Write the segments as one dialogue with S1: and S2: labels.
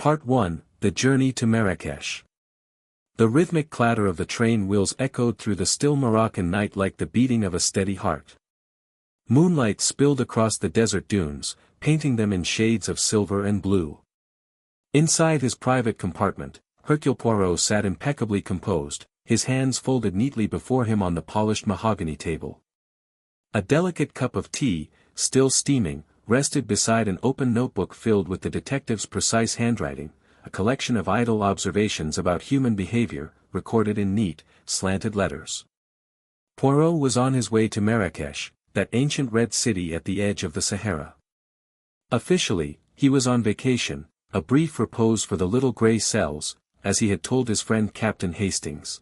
S1: Part 1, The Journey to Marrakesh. The rhythmic clatter of the train wheels echoed through the still Moroccan night like the beating of a steady heart. Moonlight spilled across the desert dunes, painting them in shades of silver and blue. Inside his private compartment, Hercule Poirot sat impeccably composed, his hands folded neatly before him on the polished mahogany table. A delicate cup of tea, still steaming, rested beside an open notebook filled with the detective's precise handwriting, a collection of idle observations about human behavior, recorded in neat, slanted letters. Poirot was on his way to Marrakesh, that ancient red city at the edge of the Sahara. Officially, he was on vacation, a brief repose for the little grey cells, as he had told his friend Captain Hastings.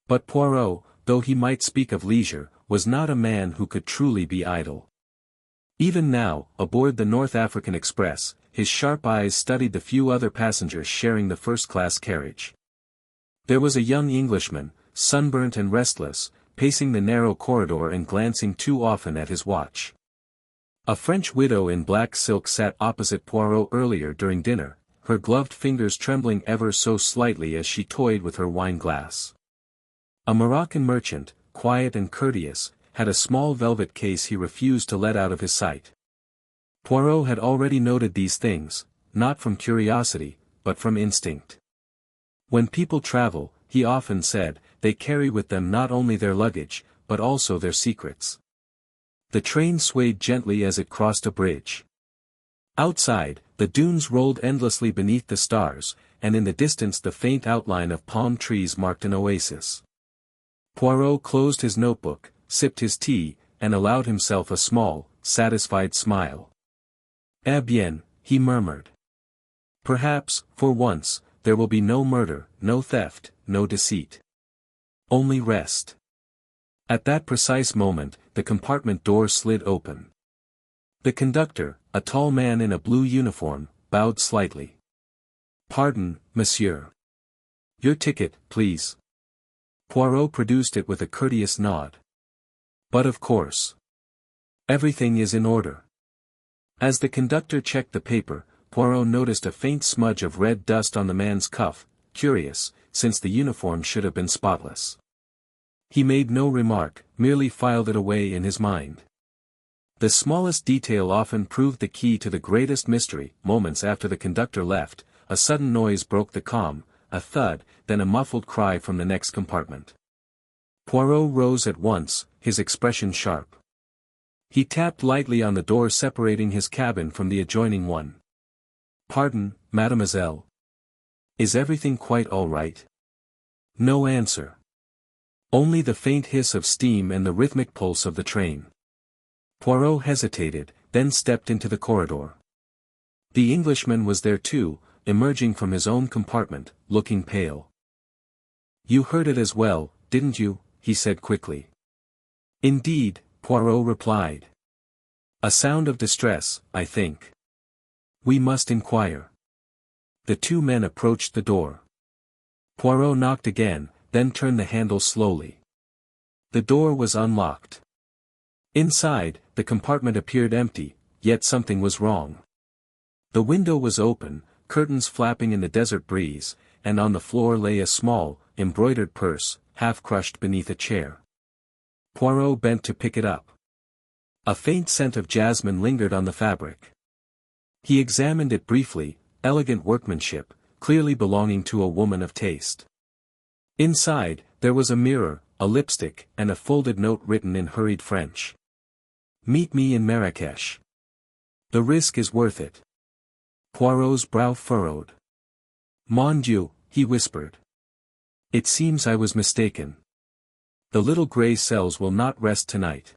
S1: But Poirot, though he might speak of leisure, was not a man who could truly be idle. Even now, aboard the North African Express, his sharp eyes studied the few other passengers sharing the first-class carriage. There was a young Englishman, sunburnt and restless, pacing the narrow corridor and glancing too often at his watch. A French widow in black silk sat opposite Poirot earlier during dinner, her gloved fingers trembling ever so slightly as she toyed with her wine glass. A Moroccan merchant, quiet and courteous, had a small velvet case he refused to let out of his sight. Poirot had already noted these things, not from curiosity, but from instinct. When people travel, he often said, they carry with them not only their luggage, but also their secrets. The train swayed gently as it crossed a bridge. Outside, the dunes rolled endlessly beneath the stars, and in the distance the faint outline of palm trees marked an oasis. Poirot closed his notebook, sipped his tea, and allowed himself a small, satisfied smile. "Eh bien," he murmured. "Perhaps, for once, there will be no murder, no theft, no deceit. Only rest." At that precise moment, the compartment door slid open. The conductor, a tall man in a blue uniform, bowed slightly. "Pardon, monsieur. Your ticket, please." Poirot produced it with a courteous nod. "But of course. Everything is in order." As the conductor checked the paper, Poirot noticed a faint smudge of red dust on the man's cuff, curious, since the uniform should have been spotless. He made no remark, merely filed it away in his mind. The smallest detail often proved the key to the greatest mystery. Moments after the conductor left, a sudden noise broke the calm, a thud, then a muffled cry from the next compartment. Poirot rose at once, his expression sharp. He tapped lightly on the door separating his cabin from the adjoining one. "Pardon, mademoiselle. Is everything quite all right?" No answer. Only the faint hiss of steam and the rhythmic pulse of the train. Poirot hesitated, then stepped into the corridor. The Englishman was there too, emerging from his own compartment, looking pale. "You heard it as well, didn't you?" he said quickly. "Indeed," Poirot replied. "A sound of distress, I think. We must inquire." The two men approached the door. Poirot knocked again, then turned the handle slowly. The door was unlocked. Inside, the compartment appeared empty, yet something was wrong. The window was open, curtains flapping in the desert breeze, and on the floor lay a small, embroidered purse, half crushed beneath a chair. Poirot bent to pick it up. A faint scent of jasmine lingered on the fabric. He examined it briefly, elegant workmanship, clearly belonging to a woman of taste. Inside, there was a mirror, a lipstick, and a folded note written in hurried French. "Meet me in Marrakesh. The risk is worth it." Poirot's brow furrowed. "Mon Dieu," he whispered. "It seems I was mistaken. The little grey cells will not rest tonight."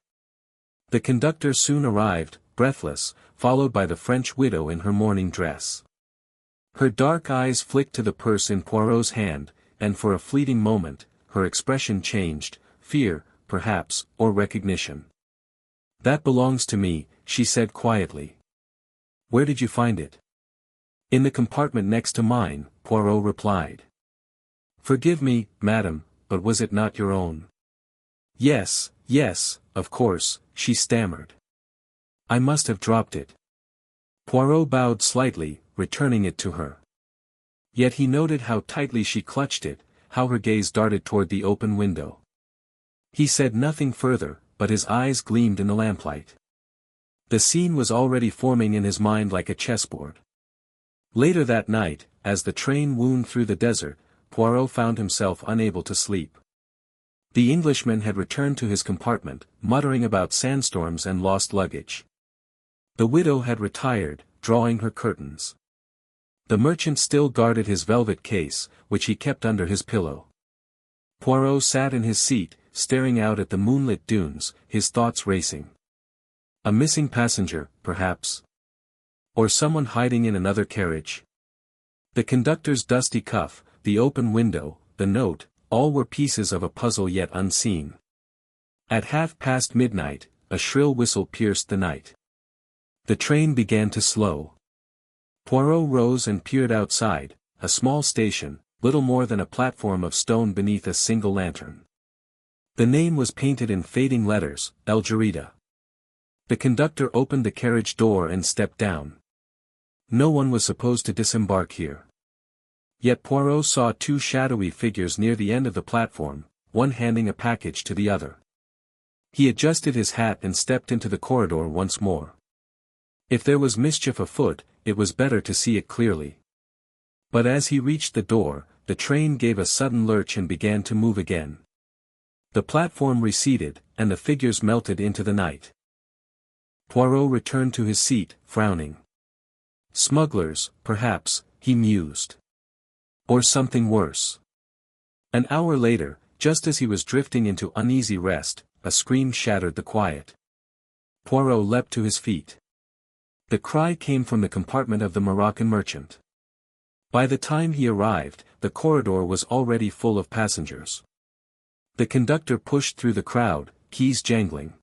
S1: The conductor soon arrived, breathless, followed by the French widow in her mourning dress. Her dark eyes flicked to the purse in Poirot's hand, and for a fleeting moment, her expression changed, fear, perhaps, or recognition. "That belongs to me," she said quietly. "Where did you find it?" "In the compartment next to mine," Poirot replied. "Forgive me, madam, but was it not your own?" Yes, of course," she stammered. "I must have dropped it." Poirot bowed slightly, returning it to her. Yet he noted how tightly she clutched it, how her gaze darted toward the open window. He said nothing further, but his eyes gleamed in the lamplight. The scene was already forming in his mind like a chessboard. Later that night, as the train wound through the desert, Poirot found himself unable to sleep. The Englishman had returned to his compartment, muttering about sandstorms and lost luggage. The widow had retired, drawing her curtains. The merchant still guarded his velvet case, which he kept under his pillow. Poirot sat in his seat, staring out at the moonlit dunes, his thoughts racing. A missing passenger, perhaps? Or someone hiding in another carriage? The conductor's dusty cuff, the open window, the note, all were pieces of a puzzle yet unseen. At midnight, a shrill whistle pierced the night. The train began to slow. Poirot rose and peered outside, a small station, little more than a platform of stone beneath a single lantern. The name was painted in fading letters, El Jarida. The conductor opened the carriage door and stepped down. No one was supposed to disembark here. Yet Poirot saw two shadowy figures near the end of the platform, one handing a package to the other. He adjusted his hat and stepped into the corridor once more. If there was mischief afoot, it was better to see it clearly. But as he reached the door, the train gave a sudden lurch and began to move again. The platform receded, and the figures melted into the night. Poirot returned to his seat, frowning. Smugglers, perhaps, he mused. Or something worse. An hour later, just as he was drifting into uneasy rest, a scream shattered the quiet. Poirot leapt to his feet. The cry came from the compartment of the Moroccan merchant. By the time he arrived, the corridor was already full of passengers. The conductor pushed through the crowd, keys jangling.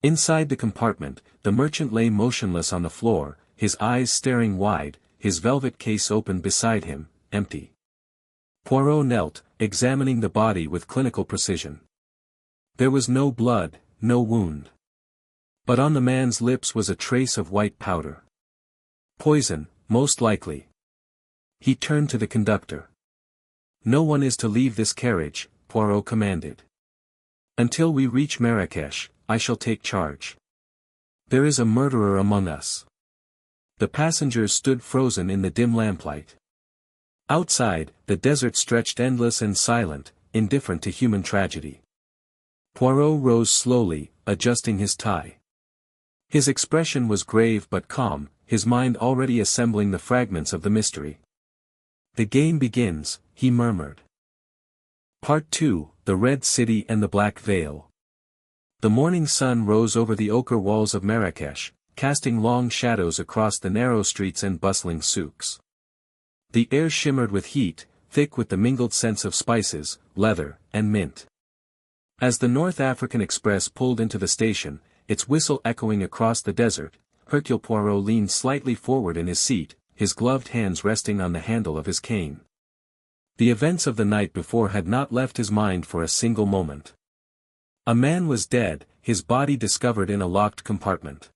S1: Inside the compartment, the merchant lay motionless on the floor, his eyes staring wide, his velvet case open beside him, empty. Poirot knelt, examining the body with clinical precision. There was no blood, no wound. But on the man's lips was a trace of white powder. Poison, most likely. He turned to the conductor. No one is to leave this carriage, Poirot commanded. Until we reach Marrakesh, I shall take charge. There is a murderer among us. The passengers stood frozen in the dim lamplight. Outside, the desert stretched endless and silent, indifferent to human tragedy. Poirot rose slowly, adjusting his tie. His expression was grave but calm, his mind already assembling the fragments of the mystery. The game begins, he murmured. Part 2, The Red City and the Black Veil. The morning sun rose over the ochre walls of Marrakesh, casting long shadows across the narrow streets and bustling souks. The air shimmered with heat, thick with the mingled scents of spices, leather, and mint. As the North African Express pulled into the station, its whistle echoing across the desert, Hercule Poirot leaned slightly forward in his seat, his gloved hands resting on the handle of his cane. The events of the night before had not left his mind for a single moment. A man was dead, his body discovered in a locked compartment.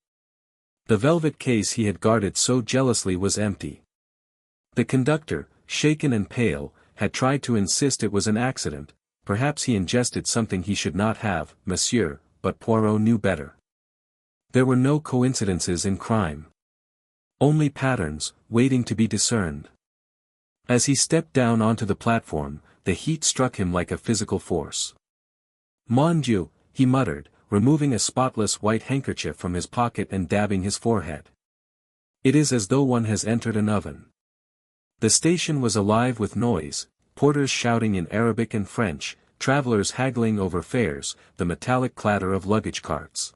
S1: The velvet case he had guarded so jealously was empty. The conductor, shaken and pale, had tried to insist it was an accident, perhaps he ingested something he should not have, monsieur, but Poirot knew better. There were no coincidences in crime. Only patterns, waiting to be discerned. As he stepped down onto the platform, the heat struck him like a physical force. Mon Dieu, he muttered, removing a spotless white handkerchief from his pocket and dabbing his forehead. It is as though one has entered an oven. The station was alive with noise, porters shouting in Arabic and French, travelers haggling over fares, the metallic clatter of luggage carts.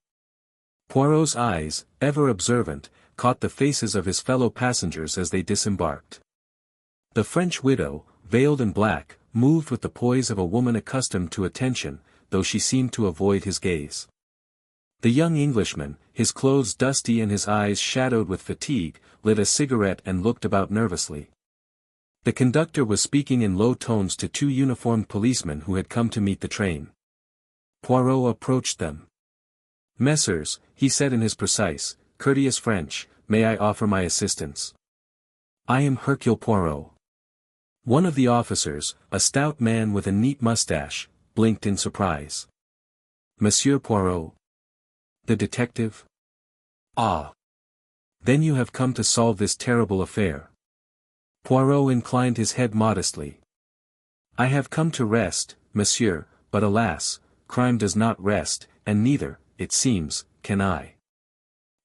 S1: Poirot's eyes, ever observant, caught the faces of his fellow passengers as they disembarked. The French widow, veiled in black, moved with the poise of a woman accustomed to attention, though she seemed to avoid his gaze. The young Englishman, his clothes dusty and his eyes shadowed with fatigue, lit a cigarette and looked about nervously. The conductor was speaking in low tones to two uniformed policemen who had come to meet the train. Poirot approached them. Messieurs, he said in his precise, courteous French, may I offer my assistance? I am Hercule Poirot. One of the officers, a stout man with a neat mustache, blinked in surprise. Monsieur Poirot? The detective? Ah. Then you have come to solve this terrible affair. Poirot inclined his head modestly. I have come to rest, monsieur, but alas, crime does not rest, and neither, it seems, can I.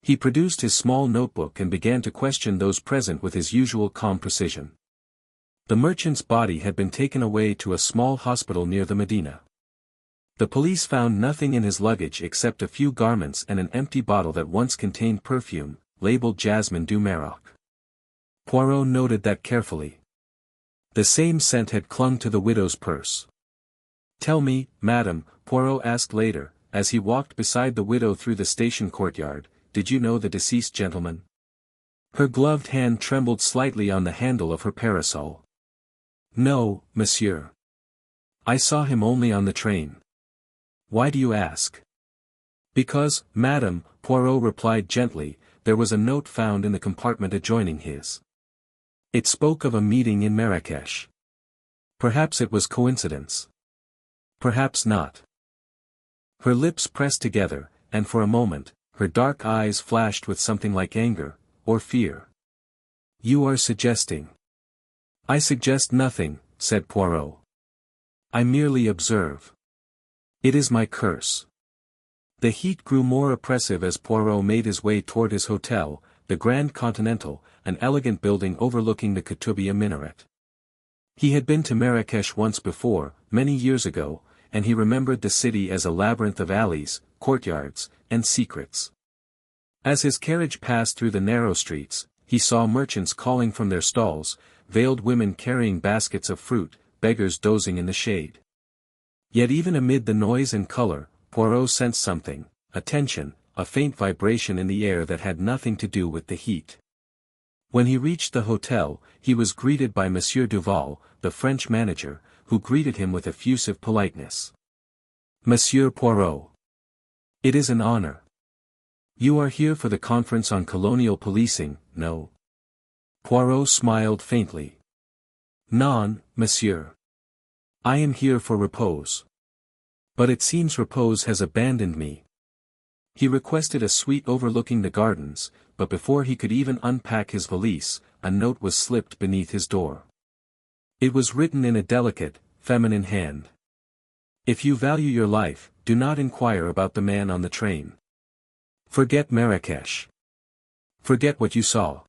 S1: He produced his small notebook and began to question those present with his usual calm precision. The merchant's body had been taken away to a small hospital near the Medina. The police found nothing in his luggage except a few garments and an empty bottle that once contained perfume, labeled Jasmine du Maroc. Poirot noted that carefully. The same scent had clung to the widow's purse. Tell me, madam, Poirot asked later, as he walked beside the widow through the station courtyard, did you know the deceased gentleman? Her gloved hand trembled slightly on the handle of her parasol. No, monsieur. I saw him only on the train. Why do you ask? Because, madam, Poirot replied gently, there was a note found in the compartment adjoining his. It spoke of a meeting in Marrakesh. Perhaps it was coincidence. Perhaps not. Her lips pressed together, and for a moment, her dark eyes flashed with something like anger, or fear. You are suggesting. I suggest nothing, said Poirot. I merely observe. It is my curse. The heat grew more oppressive as Poirot made his way toward his hotel, the Grand Continental, an elegant building overlooking the Koutoubia minaret. He had been to Marrakesh once before, many years ago, and he remembered the city as a labyrinth of alleys, courtyards, and secrets. As his carriage passed through the narrow streets, he saw merchants calling from their stalls, veiled women carrying baskets of fruit, beggars dozing in the shade. Yet even amid the noise and color, Poirot sensed something, a tension, a faint vibration in the air that had nothing to do with the heat. When he reached the hotel, he was greeted by Monsieur Duval, the French manager, who greeted him with effusive politeness. Monsieur Poirot. It is an honor. You are here for the conference on colonial policing, no? Poirot smiled faintly. Non, monsieur. I am here for repose. But it seems repose has abandoned me. He requested a suite overlooking the gardens, but before he could even unpack his valise, a note was slipped beneath his door. It was written in a delicate, feminine hand. If you value your life, do not inquire about the man on the train. Forget Marrakesh. Forget what you saw.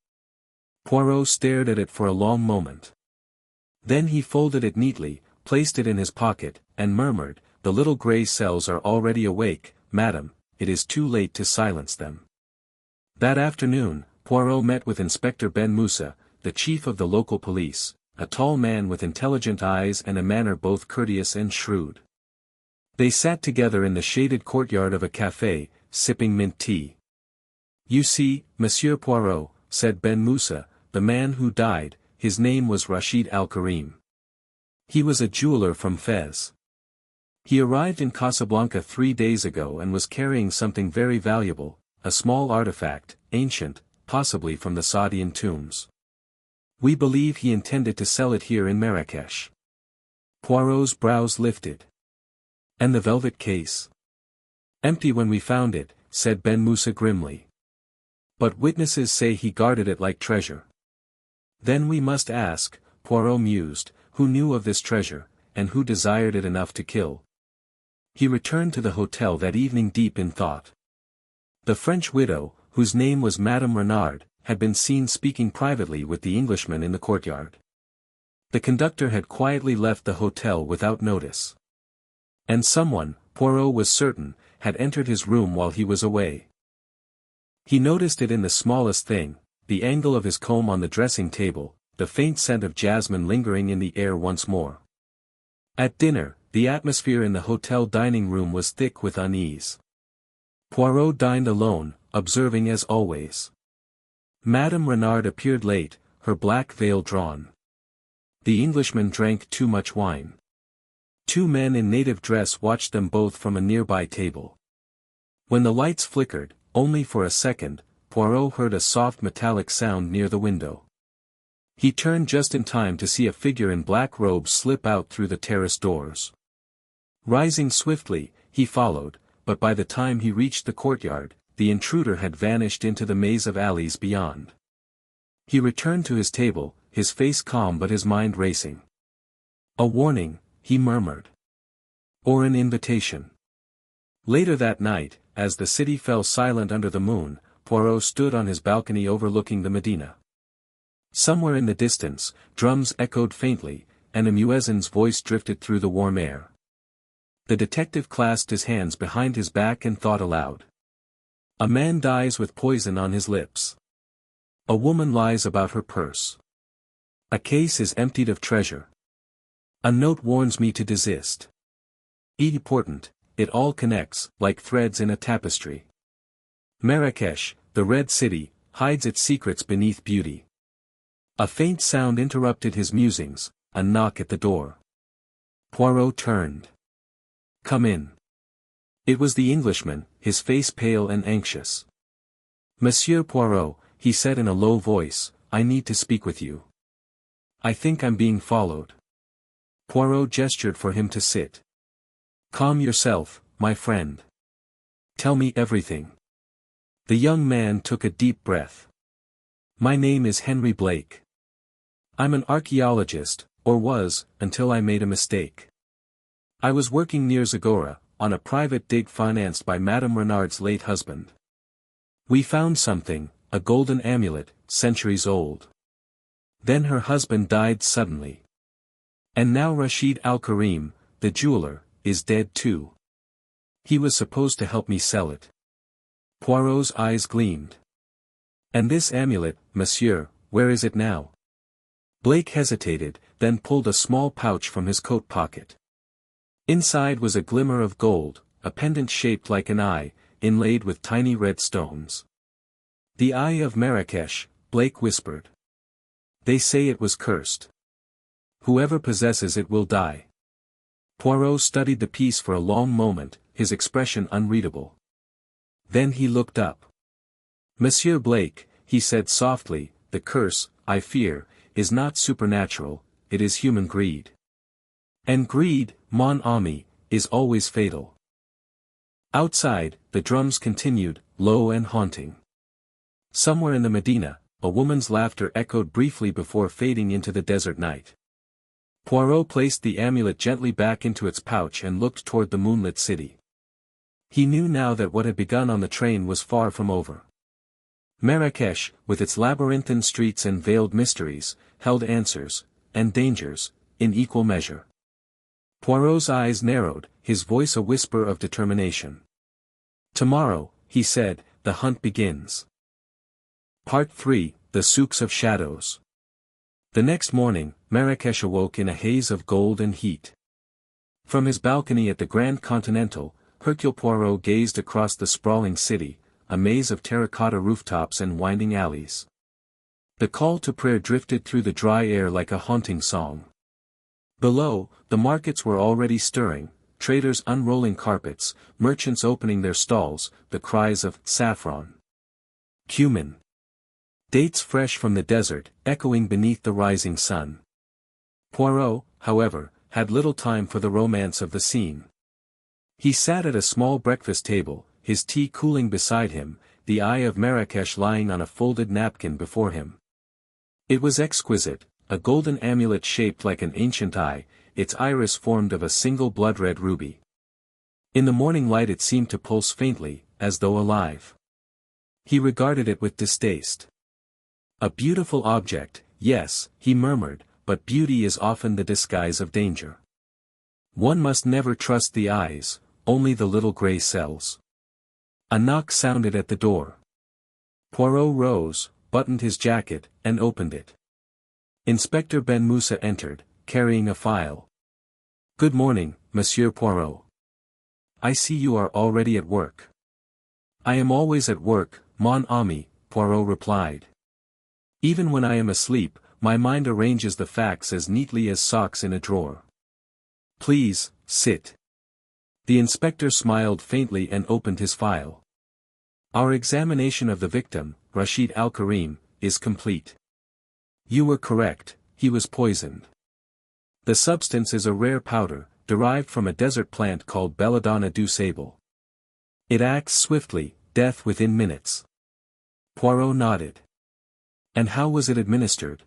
S1: Poirot stared at it for a long moment. Then he folded it neatly, placed it in his pocket, and murmured, the little grey cells are already awake, madam, it is too late to silence them. That afternoon, Poirot met with Inspector Ben Moussa, the chief of the local police, a tall man with intelligent eyes and a manner both courteous and shrewd. They sat together in the shaded courtyard of a café, sipping mint tea. You see, Monsieur Poirot, said Ben Moussa, the man who died, his name was Rashid Al-Karim. He was a jeweler from Fez. He arrived in Casablanca 3 days ago and was carrying something very valuable, a small artifact, ancient, possibly from the Saadian tombs. We believe he intended to sell it here in Marrakesh. Poirot's brows lifted. And the velvet case? Empty when we found it, said Ben Moussa grimly. But witnesses say he guarded it like treasure. Then we must ask, Poirot mused, who knew of this treasure, and who desired it enough to kill. He returned to the hotel that evening deep in thought. The French widow, whose name was Madame Renard, had been seen speaking privately with the Englishman in the courtyard. The conductor had quietly left the hotel without notice. And someone, Poirot was certain, had entered his room while he was away. He noticed it in the smallest thing, the angle of his comb on the dressing table, the faint scent of jasmine lingering in the air once more. At dinner, the atmosphere in the hotel dining room was thick with unease. Poirot dined alone, observing as always. Madame Renard appeared late, her black veil drawn. The Englishman drank too much wine. 2 men in native dress watched them both from a nearby table. When the lights flickered, only for a second, Poirot heard a soft metallic sound near the window. He turned just in time to see a figure in black robes slip out through the terrace doors. Rising swiftly, he followed, but by the time he reached the courtyard, the intruder had vanished into the maze of alleys beyond. He returned to his table, his face calm but his mind racing. A warning, he murmured. Or an invitation. Later that night, as the city fell silent under the moon, Poirot stood on his balcony overlooking the Medina. Somewhere in the distance, drums echoed faintly, and a muezzin's voice drifted through the warm air. The detective clasped his hands behind his back and thought aloud. A man dies with poison on his lips. A woman lies about her purse. A case is emptied of treasure. A note warns me to desist. Important, it all connects, like threads in a tapestry. Marrakesh, the Red City, hides its secrets beneath beauty. A faint sound interrupted his musings, a knock at the door. Poirot turned. "Come in." It was the Englishman, his face pale and anxious. "Monsieur Poirot," he said in a low voice, "I need to speak with you. I think I'm being followed." Poirot gestured for him to sit. "Calm yourself, my friend. Tell me everything." The young man took a deep breath. "My name is Henry Blake. I'm an archaeologist, or was, until I made a mistake. I was working near Zagora, on a private dig financed by Madame Renard's late husband. We found something, a golden amulet, centuries old. Then her husband died suddenly. And now Rashid Al-Karim, the jeweler, is dead too. He was supposed to help me sell it." Poirot's eyes gleamed. "And this amulet, monsieur, where is it now?" Blake hesitated, then pulled a small pouch from his coat pocket. Inside was a glimmer of gold, a pendant shaped like an eye, inlaid with tiny red stones. "The Eye of Marrakesh," Blake whispered. "They say it was cursed. Whoever possesses it will die." Poirot studied the piece for a long moment, his expression unreadable. Then he looked up. "Monsieur Blake," he said softly, "the curse, I fear, is not supernatural, it is human greed. And greed, mon ami, is always fatal." Outside, the drums continued, low and haunting. Somewhere in the Medina, a woman's laughter echoed briefly before fading into the desert night. Poirot placed the amulet gently back into its pouch and looked toward the moonlit city. He knew now that what had begun on the train was far from over. Marrakesh, with its labyrinthine streets and veiled mysteries, held answers, and dangers, in equal measure. Poirot's eyes narrowed, his voice a whisper of determination. "Tomorrow," he said, "the hunt begins." Part 3, The Souks of Shadows. The next morning, Marrakesh awoke in a haze of gold and heat. From his balcony at the Grand Continental, Hercule Poirot gazed across the sprawling city, a maze of terracotta rooftops and winding alleys. The call to prayer drifted through the dry air like a haunting song. Below, the markets were already stirring, traders unrolling carpets, merchants opening their stalls, the cries of saffron, cumin, dates fresh from the desert, echoing beneath the rising sun. Poirot, however, had little time for the romance of the scene. He sat at a small breakfast table, his tea cooling beside him, the Eye of Marrakesh lying on a folded napkin before him. It was exquisite, a golden amulet shaped like an ancient eye, its iris formed of a single blood-red ruby. In the morning light it seemed to pulse faintly, as though alive. He regarded it with distaste. "A beautiful object, yes," he murmured, "but beauty is often the disguise of danger. One must never trust the eyes, only the little grey cells." A knock sounded at the door. Poirot rose, buttoned his jacket, and opened it. Inspector Ben Moussa entered, carrying a file. "Good morning, Monsieur Poirot. I see you are already at work." "I am always at work, mon ami," Poirot replied. "Even when I am asleep, my mind arranges the facts as neatly as socks in a drawer." "Please, sit." The inspector smiled faintly and opened his file. "Our examination of the victim, Rashid Al-Karim, is complete. You were correct, he was poisoned. The substance is a rare powder, derived from a desert plant called Belladonna du Sable. It acts swiftly, death within minutes. Poirot nodded. And how was it administered?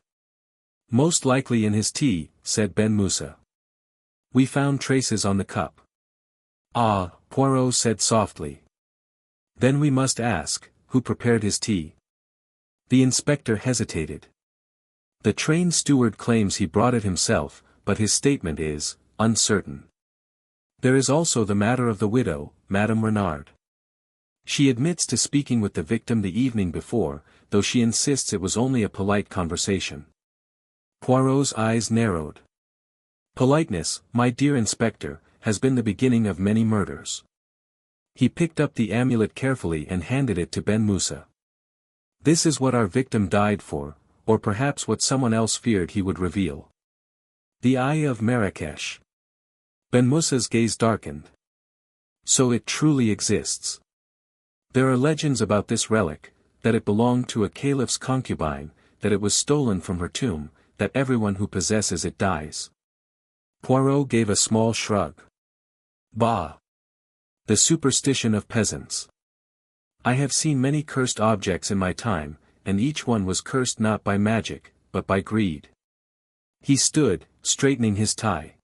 S1: Most likely in his tea, said Ben Moussa. We found traces on the cup. Ah, Poirot said softly. Then we must ask, who prepared his tea? The inspector hesitated. The train steward claims he brought it himself, but his statement is uncertain. There is also the matter of the widow, Madame Renard. She admits to speaking with the victim the evening before, though she insists it was only a polite conversation. Poirot's eyes narrowed. Politeness, my dear inspector, has been the beginning of many murders. He picked up the amulet carefully and handed it to Ben Moussa. This is what our victim died for, or perhaps what someone else feared he would reveal. The Eye of Marrakesh. Ben Moussa's gaze darkened. So it truly exists. There are legends about this relic, that it belonged to a caliph's concubine, that it was stolen from her tomb, that everyone who possesses it dies. Poirot gave a small shrug. Bah! The superstition of peasants. I have seen many cursed objects in my time, and each one was cursed not by magic, but by greed. He stood, straightening his tie.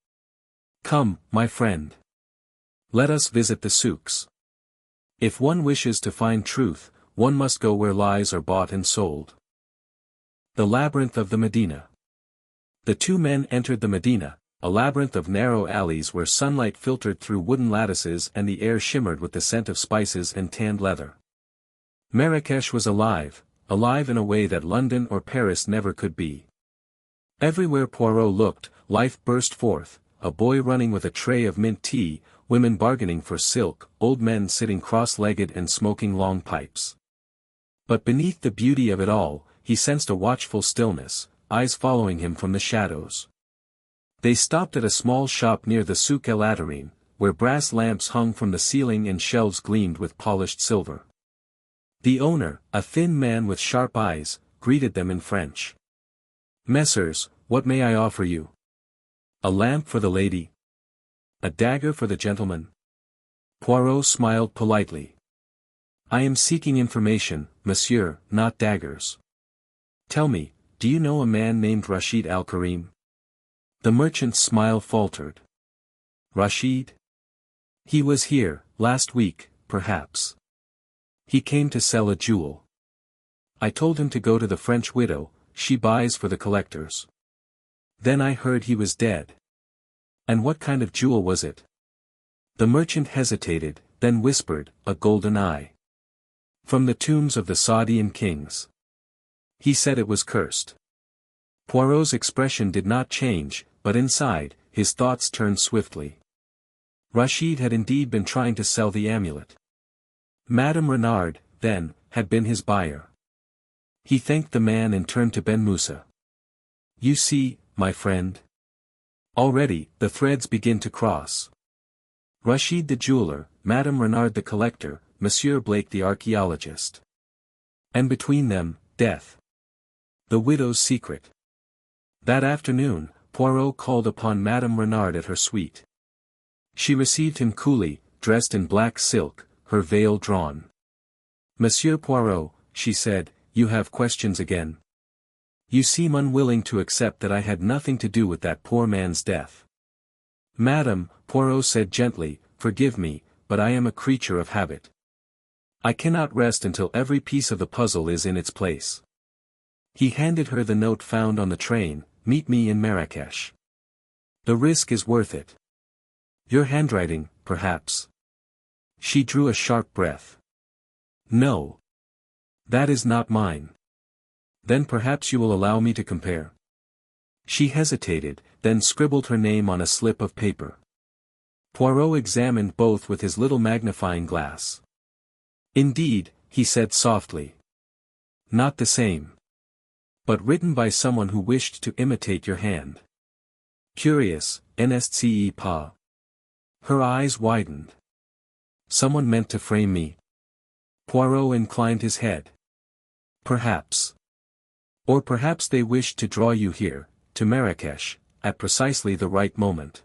S1: Come, my friend. Let us visit the souks. If one wishes to find truth, one must go where lies are bought and sold. The labyrinth of the Medina. The two men entered the Medina, a labyrinth of narrow alleys where sunlight filtered through wooden lattices and the air shimmered with the scent of spices and tanned leather. Marrakesh was alive in a way that London or Paris never could be. Everywhere Poirot looked, life burst forth, a boy running with a tray of mint tea, women bargaining for silk, old men sitting cross-legged and smoking long pipes. But beneath the beauty of it all, he sensed a watchful stillness, eyes following him from the shadows. They stopped at a small shop near the Souk El Adarine, where brass lamps hung from the ceiling and shelves gleamed with polished silver. The owner, a thin man with sharp eyes, greeted them in French. Messieurs, what may I offer you? A lamp for the lady? A dagger for the gentleman? Poirot smiled politely. I am seeking information, monsieur, not daggers. Tell me, do you know a man named Rashid Al-Karim? The merchant's smile faltered. Rashid? He was here, last week, perhaps. He came to sell a jewel. I told him to go to the French widow, she buys for the collectors. Then I heard he was dead. And what kind of jewel was it? The merchant hesitated, then whispered, a golden eye. From the tombs of the Saudian kings. He said it was cursed. Poirot's expression did not change, but inside, his thoughts turned swiftly. Rashid had indeed been trying to sell the amulet. Madame Renard, then, had been his buyer. He thanked the man and turned to Ben Moussa. You see, my friend. Already, the threads begin to cross. Rashid the jeweler, Madame Renard the collector, Monsieur Blake the archaeologist. And between them, death. The widow's secret. That afternoon, Poirot called upon Madame Renard at her suite. She received him coolly, dressed in black silk, her veil drawn. Monsieur Poirot, she said, you have questions again. You seem unwilling to accept that I had nothing to do with that poor man's death. Madame, Poirot said gently, forgive me, but I am a creature of habit. I cannot rest until every piece of the puzzle is in its place. He handed her the note found on the train, meet me in Marrakesh. The risk is worth it. Your handwriting, perhaps. She drew a sharp breath. No. That is not mine. Then perhaps you will allow me to compare. She hesitated, then scribbled her name on a slip of paper. Poirot examined both with his little magnifying glass. Indeed, he said softly. Not the same. But written by someone who wished to imitate your hand. Curious, n'est-ce pas? Her eyes widened. Someone meant to frame me. Poirot inclined his head. Perhaps. Or perhaps they wished to draw you here, to Marrakesh, at precisely the right moment.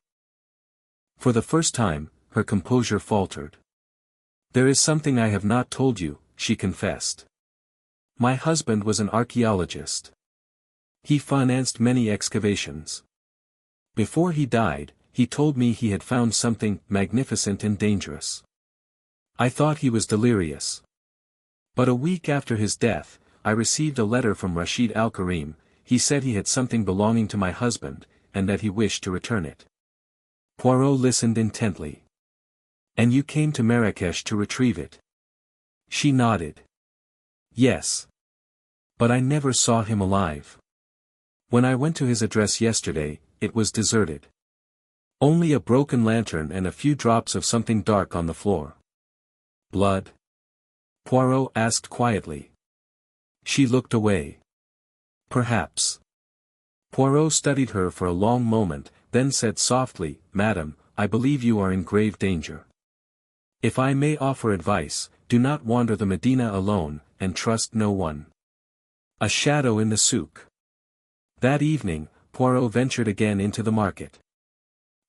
S1: For the first time, her composure faltered. There is something I have not told you, she confessed. My husband was an archaeologist. He financed many excavations. Before he died, he told me he had found something magnificent and dangerous. I thought he was delirious. But a week after his death, I received a letter from Rashid al-Karim. He said he had something belonging to my husband, and that he wished to return it. Poirot listened intently. And you came to Marrakesh to retrieve it? She nodded. Yes. But I never saw him alive. When I went to his address yesterday, it was deserted. Only a broken lantern and a few drops of something dark on the floor. Blood? Poirot asked quietly. She looked away. Perhaps. Poirot studied her for a long moment, then said softly, Madam, I believe you are in grave danger. If I may offer advice, do not wander the Medina alone, and trust no one. A shadow in the souk. That evening, Poirot ventured again into the market.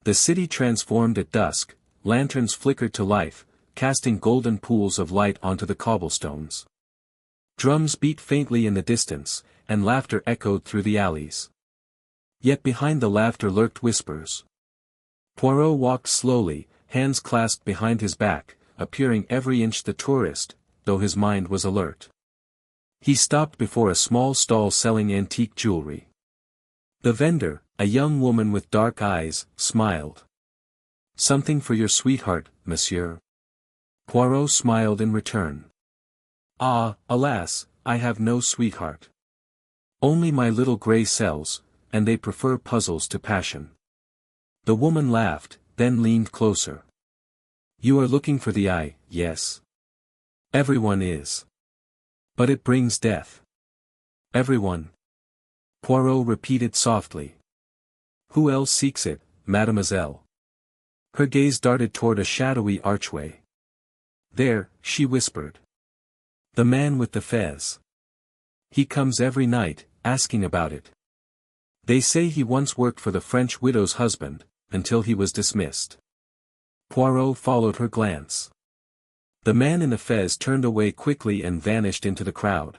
S1: The city transformed at dusk, lanterns flickered to life, casting golden pools of light onto the cobblestones. Drums beat faintly in the distance, and laughter echoed through the alleys. Yet behind the laughter lurked whispers. Poirot walked slowly, hands clasped behind his back, appearing every inch the tourist, though his mind was alert. He stopped before a small stall selling antique jewelry. The vendor, a young woman with dark eyes, smiled. Something for your sweetheart, monsieur. Poirot smiled in return. Ah, alas, I have no sweetheart. Only my little grey cells, and they prefer puzzles to passion. The woman laughed, then leaned closer. You are looking for the eye, yes. Everyone is. But it brings death. Everyone. Poirot repeated softly. Who else seeks it, mademoiselle? Her gaze darted toward a shadowy archway. There, she whispered. The man with the fez. He comes every night, asking about it. They say he once worked for the French widow's husband, until he was dismissed. Poirot followed her glance. The man in the fez turned away quickly and vanished into the crowd.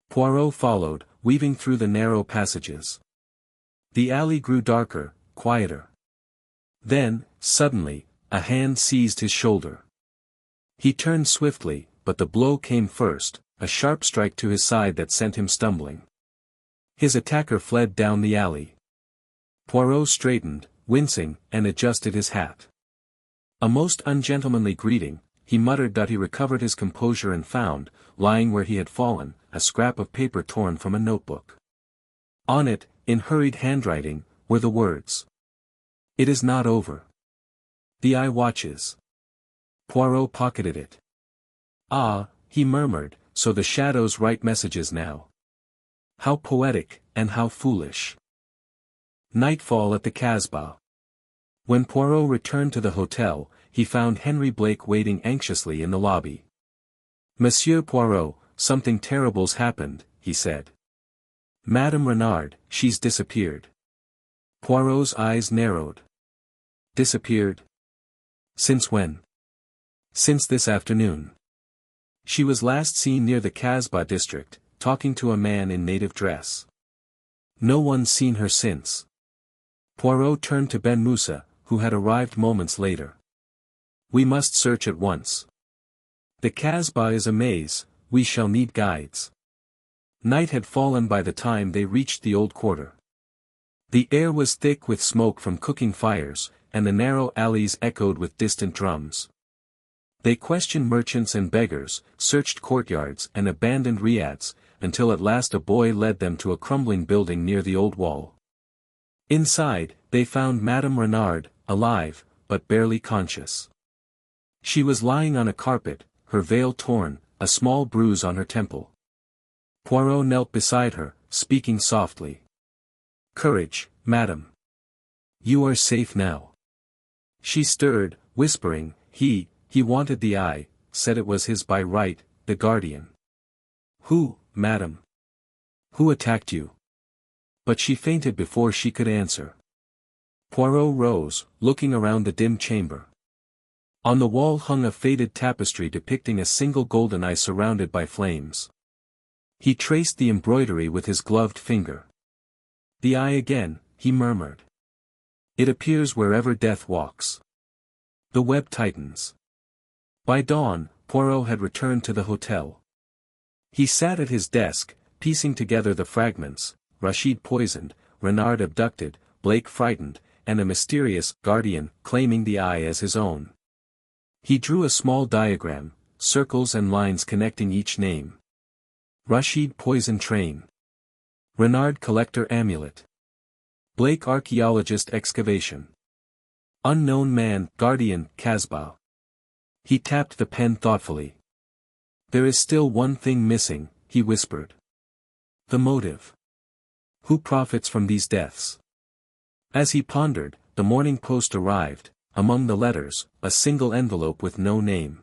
S1: Poirot followed, weaving through the narrow passages. The alley grew darker, quieter. Then, suddenly, a hand seized his shoulder. He turned swiftly, but the blow came first, a sharp strike to his side that sent him stumbling. His attacker fled down the alley. Poirot straightened, wincing, and adjusted his hat. A most ungentlemanly greeting, he muttered that he recovered his composure and found, lying where he had fallen, a scrap of paper torn from a notebook. On it, in hurried handwriting, were the words. It is not over. The eye watches. Poirot pocketed it. Ah, he murmured, so the shadows write messages now. How poetic, and how foolish. Nightfall at the Casbah. When Poirot returned to the hotel, he found Henry Blake waiting anxiously in the lobby. Monsieur Poirot, something terrible's happened, he said. Madame Renard, she's disappeared. Poirot's eyes narrowed. Disappeared? Since when? Since this afternoon. She was last seen near the Casbah district, talking to a man in native dress. No one's seen her since. Poirot turned to Ben Moussa, who had arrived moments later. We must search at once. The Casbah is a maze, we shall need guides. Night had fallen by the time they reached the old quarter. The air was thick with smoke from cooking fires, and the narrow alleys echoed with distant drums. They questioned merchants and beggars, searched courtyards and abandoned riads, until at last a boy led them to a crumbling building near the old wall. Inside, they found Madame Renard, alive, but barely conscious. She was lying on a carpet, her veil torn, a small bruise on her temple. Poirot knelt beside her, speaking softly. Courage, madame. You are safe now. She stirred, whispering, He wanted the eye, said it was his by right, the guardian. Who, madam? Who attacked you? But she fainted before she could answer. Poirot rose, looking around the dim chamber. On the wall hung a faded tapestry depicting a single golden eye surrounded by flames. He traced the embroidery with his gloved finger. The eye again, he murmured. It appears wherever death walks. The web tightens. By dawn, Poirot had returned to the hotel. He sat at his desk, piecing together the fragments: Rashid poisoned, Renard abducted, Blake frightened, and a mysterious guardian claiming the eye as his own. He drew a small diagram, circles and lines connecting each name. Rashid poison train. Renard collector amulet. Blake archaeologist excavation. Unknown man guardian Casbah. He tapped the pen thoughtfully. There is still one thing missing, he whispered. The motive. Who profits from these deaths? As he pondered, the morning post arrived, among the letters, a single envelope with no name.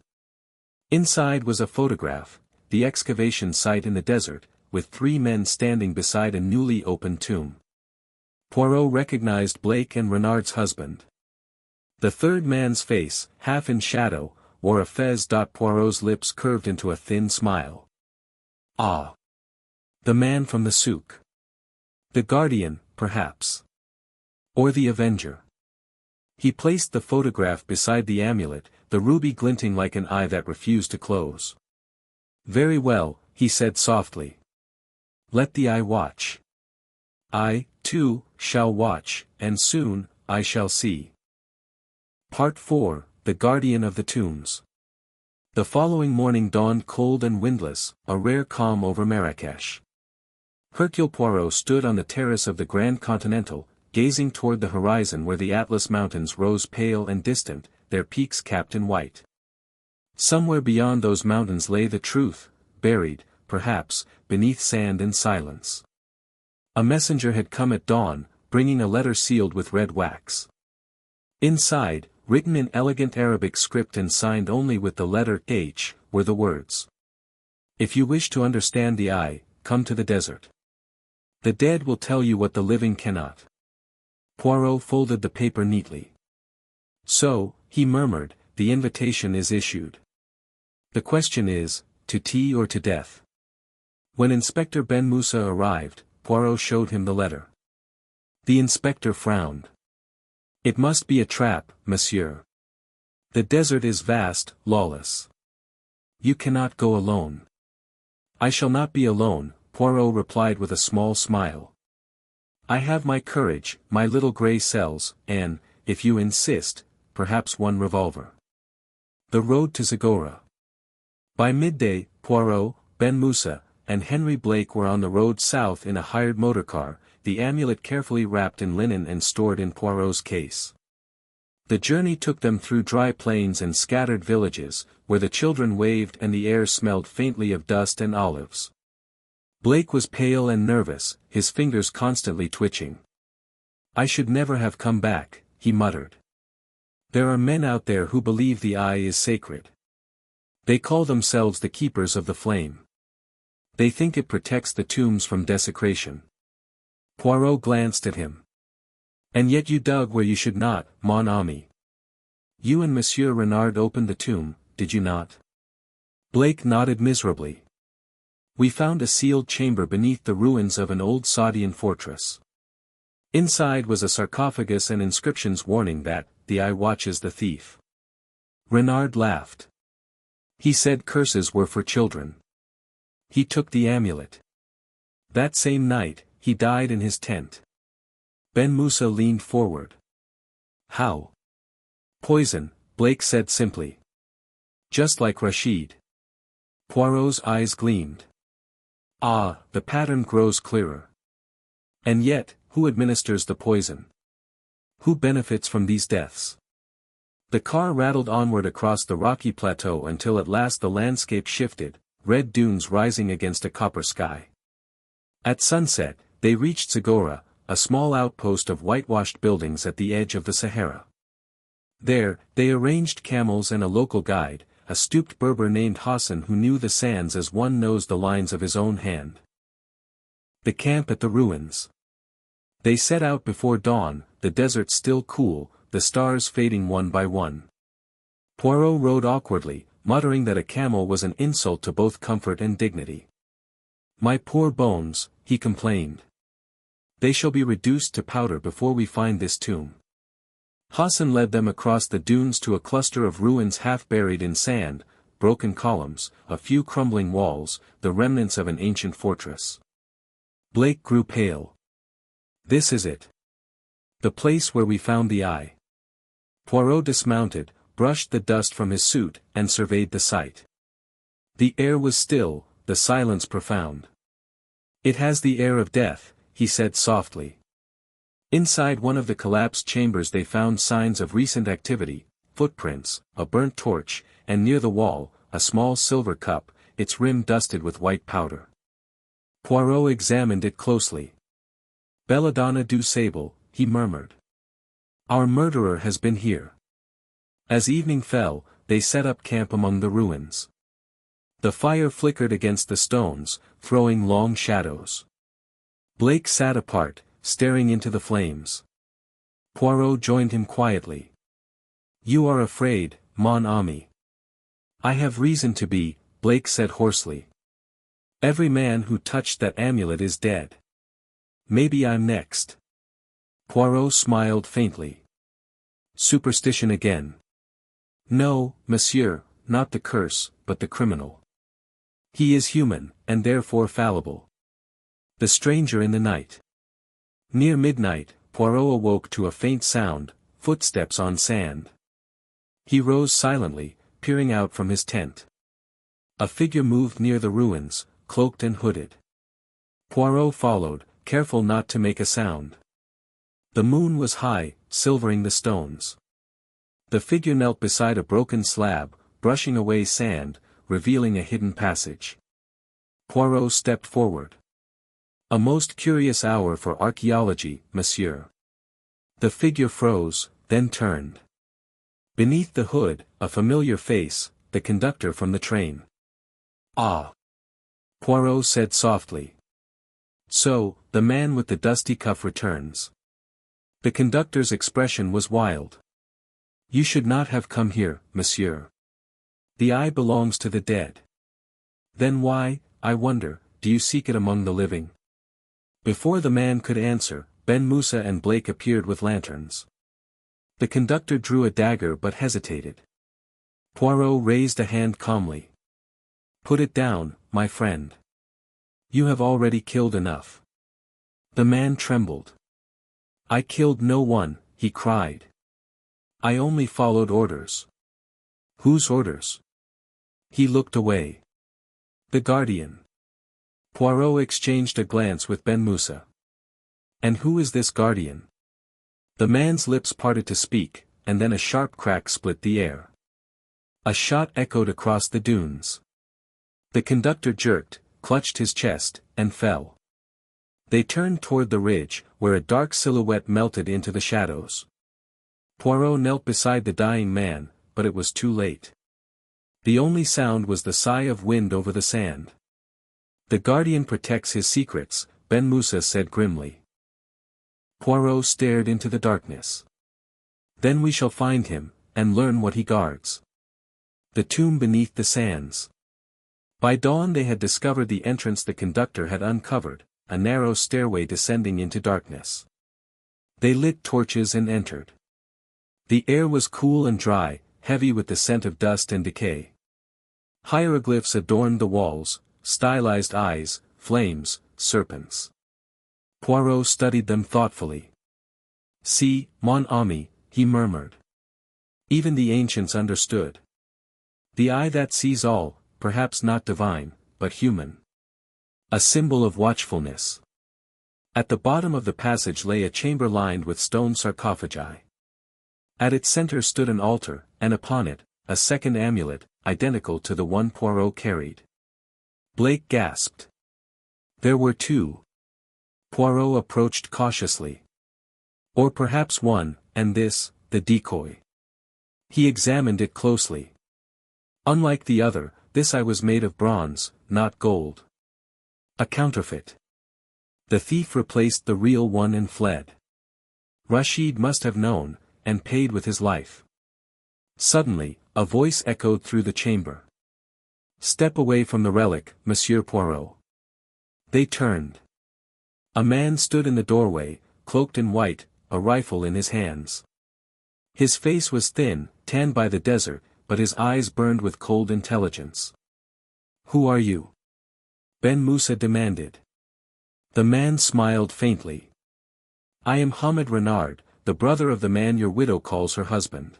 S1: Inside was a photograph, the excavation site in the desert, with 3 men standing beside a newly opened tomb. Poirot recognized Blake and Renard's husband. The third man's face, half in shadow, wore a fez. Poirot's lips curved into a thin smile. Ah! The man from the souk. The guardian, perhaps. Or the avenger. He placed the photograph beside the amulet, the ruby glinting like an eye that refused to close. Very well, he said softly. Let the eye watch. I, too, shall watch, and soon, I shall see. Part 4, The Guardian of the Tombs. The following morning dawned cold and windless, a rare calm over Marrakesh. Hercule Poirot stood on the terrace of the Grand Continental, gazing toward the horizon where the Atlas Mountains rose pale and distant, their peaks capped in white. Somewhere beyond those mountains lay the truth, buried, perhaps, beneath sand and silence. A messenger had come at dawn, bringing a letter sealed with red wax. Inside, written in elegant Arabic script and signed only with the letter H, were the words. If you wish to understand the eye, come to the desert. The dead will tell you what the living cannot. Poirot folded the paper neatly. So, he murmured, the invitation is issued. The question is, to tea or to death? When Inspector Ben Moussa arrived, Poirot showed him the letter. The inspector frowned. It must be a trap, monsieur. The desert is vast, lawless. You cannot go alone. I shall not be alone, Poirot replied with a small smile. I have my courage, my little grey cells, and, if you insist, perhaps one revolver. The road to Zagora. By midday, Poirot, Ben Moussa, and Henry Blake were on the road south in a hired motorcar, the amulet carefully wrapped in linen and stored in Poirot's case. The journey took them through dry plains and scattered villages, where the children waved and the air smelled faintly of dust and olives. Blake was pale and nervous, his fingers constantly twitching. I should never have come back, he muttered. There are men out there who believe the eye is sacred. They call themselves the keepers of the flame. They think it protects the tombs from desecration. Poirot glanced at him. And yet you dug where you should not, mon ami. You and Monsieur Renard opened the tomb, did you not? Blake nodded miserably. We found a sealed chamber beneath the ruins of an old Saudian fortress. Inside was a sarcophagus and inscriptions warning that, the eye watches the thief. Renard laughed. He said curses were for children. He took the amulet. That same night, he died in his tent. Ben Moussa leaned forward. How? Poison, Blake said simply. Just like Rashid. Poirot's eyes gleamed. Ah, the pattern grows clearer. And yet, who administers the poison? Who benefits from these deaths? The car rattled onward across the rocky plateau until at last the landscape shifted, red dunes rising against a copper sky. At sunset, they reached Zagora, a small outpost of whitewashed buildings at the edge of the Sahara. There, they arranged camels and a local guide, a stooped Berber named Hassan who knew the sands as one knows the lines of his own hand. The camp at the ruins. They set out before dawn, the desert still cool, the stars fading one by one. Poirot rode awkwardly, muttering that a camel was an insult to both comfort and dignity. "My poor bones," he complained. "They shall be reduced to powder before we find this tomb." Hassan led them across the dunes to a cluster of ruins half buried in sand, broken columns, a few crumbling walls, the remnants of an ancient fortress. Blake grew pale. "This is it. The place where we found the eye." Poirot dismounted, brushed the dust from his suit, and surveyed the site. The air was still, the silence profound. "It has the air of death," he said softly. Inside one of the collapsed chambers they found signs of recent activity, footprints, a burnt torch, and near the wall, a small silver cup, its rim dusted with white powder. Poirot examined it closely. "Belladonna du Sable," he murmured. "Our murderer has been here." As evening fell, they set up camp among the ruins. The fire flickered against the stones, throwing long shadows. Blake sat apart, staring into the flames. Poirot joined him quietly. "You are afraid, mon ami." "I have reason to be," Blake said hoarsely. "Every man who touched that amulet is dead. Maybe I'm next." Poirot smiled faintly. "Superstition again." "No, monsieur, not the curse, but the criminal. He is human, and therefore fallible." The stranger in the night. Near midnight, Poirot awoke to a faint sound, footsteps on sand. He rose silently, peering out from his tent. A figure moved near the ruins, cloaked and hooded. Poirot followed, careful not to make a sound. The moon was high, silvering the stones. The figure knelt beside a broken slab, brushing away sand, revealing a hidden passage. Poirot stepped forward. "A most curious hour for archaeology, monsieur." The figure froze, then turned. Beneath the hood, a familiar face, the conductor from the train. "Ah!" Poirot said softly. "So, the man with the dusty cuff returns." The conductor's expression was wild. "You should not have come here, monsieur. The eye belongs to the dead." "Then why, I wonder, do you seek it among the living?" Before the man could answer, Ben Musa and Blake appeared with lanterns. The conductor drew a dagger but hesitated. Poirot raised a hand calmly. "Put it down, my friend. You have already killed enough." The man trembled. "I killed no one," he cried. "I only followed orders." "Whose orders?" He looked away. "The guardian." Poirot exchanged a glance with Ben Musa. "And who is this guardian?" The man's lips parted to speak, and then a sharp crack split the air. A shot echoed across the dunes. The conductor jerked, clutched his chest, and fell. They turned toward the ridge, where a dark silhouette melted into the shadows. Poirot knelt beside the dying man, but it was too late. The only sound was the sigh of wind over the sand. "The guardian protects his secrets," Ben Musa said grimly. Poirot stared into the darkness. "Then we shall find him, and learn what he guards." The tomb beneath the sands. By dawn they had discovered the entrance the conductor had uncovered, a narrow stairway descending into darkness. They lit torches and entered. The air was cool and dry, heavy with the scent of dust and decay. Hieroglyphs adorned the walls, stylized eyes, flames, serpents. Poirot studied them thoughtfully. "See, mon ami," he murmured. Even the ancients understood. The eye that sees all, perhaps not divine, but human. A symbol of watchfulness. At the bottom of the passage lay a chamber lined with stone sarcophagi. At its center stood an altar, and upon it, a second amulet, identical to the one Poirot carried. Blake gasped. There were two. Poirot approached cautiously. Or perhaps one, and this, the decoy. He examined it closely. Unlike the other, this eye was made of bronze, not gold. A counterfeit. The thief replaced the real one and fled. Rashid must have known, and paid with his life. Suddenly, a voice echoed through the chamber. "Step away from the relic, Monsieur Poirot." They turned. A man stood in the doorway, cloaked in white, a rifle in his hands. His face was thin, tanned by the desert, but his eyes burned with cold intelligence. "Who are you?" Ben Musa demanded. The man smiled faintly. "I am Hamid Renard, the brother of the man your widow calls her husband."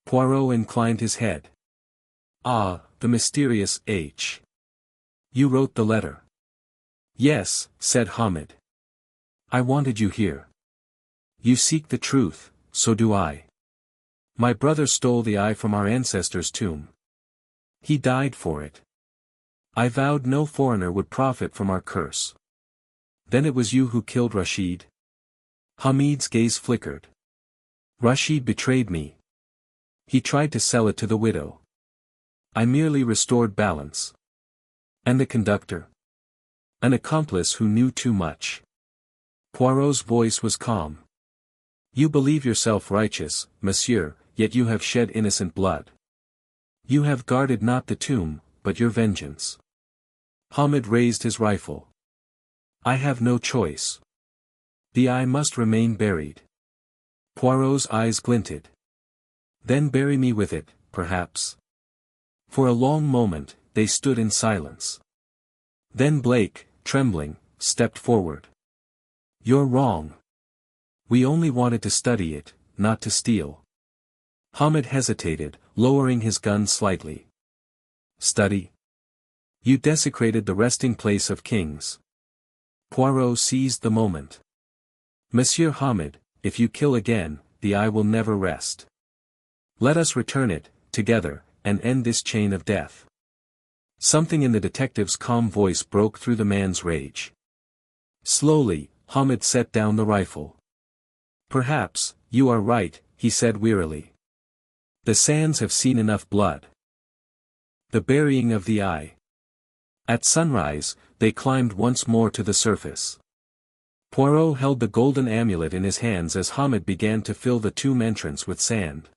S1: Poirot inclined his head. "Ah, the mysterious H. You wrote the letter." "Yes," said Hamid. "I wanted you here. You seek the truth, so do I. My brother stole the eye from our ancestor's tomb. He died for it. I vowed no foreigner would profit from our curse. Then it was you who killed Rashid?" Hamid's gaze flickered. "Rashid betrayed me. He tried to sell it to the widow. I merely restored balance." "And the conductor?" "An accomplice who knew too much." Poirot's voice was calm. "You believe yourself righteous, monsieur, yet you have shed innocent blood. You have guarded not the tomb, but your vengeance." Hamid raised his rifle. "I have no choice. The eye must remain buried." Poirot's eyes glinted. "Then bury me with it, perhaps." For a long moment, they stood in silence. Then Blake, trembling, stepped forward. "You're wrong. We only wanted to study it, not to steal." Hamid hesitated, lowering his gun slightly. "Study? You desecrated the resting place of kings." Poirot seized the moment. "Monsieur Hamid, if you kill again, the eye will never rest. Let us return it, together, and end this chain of death." Something in the detective's calm voice broke through the man's rage. Slowly, Hamid set down the rifle. "Perhaps, you are right," he said wearily. "The sands have seen enough blood." The burying of the eye. At sunrise, they climbed once more to the surface. Poirot held the golden amulet in his hands as Hamid began to fill the tomb entrance with sand.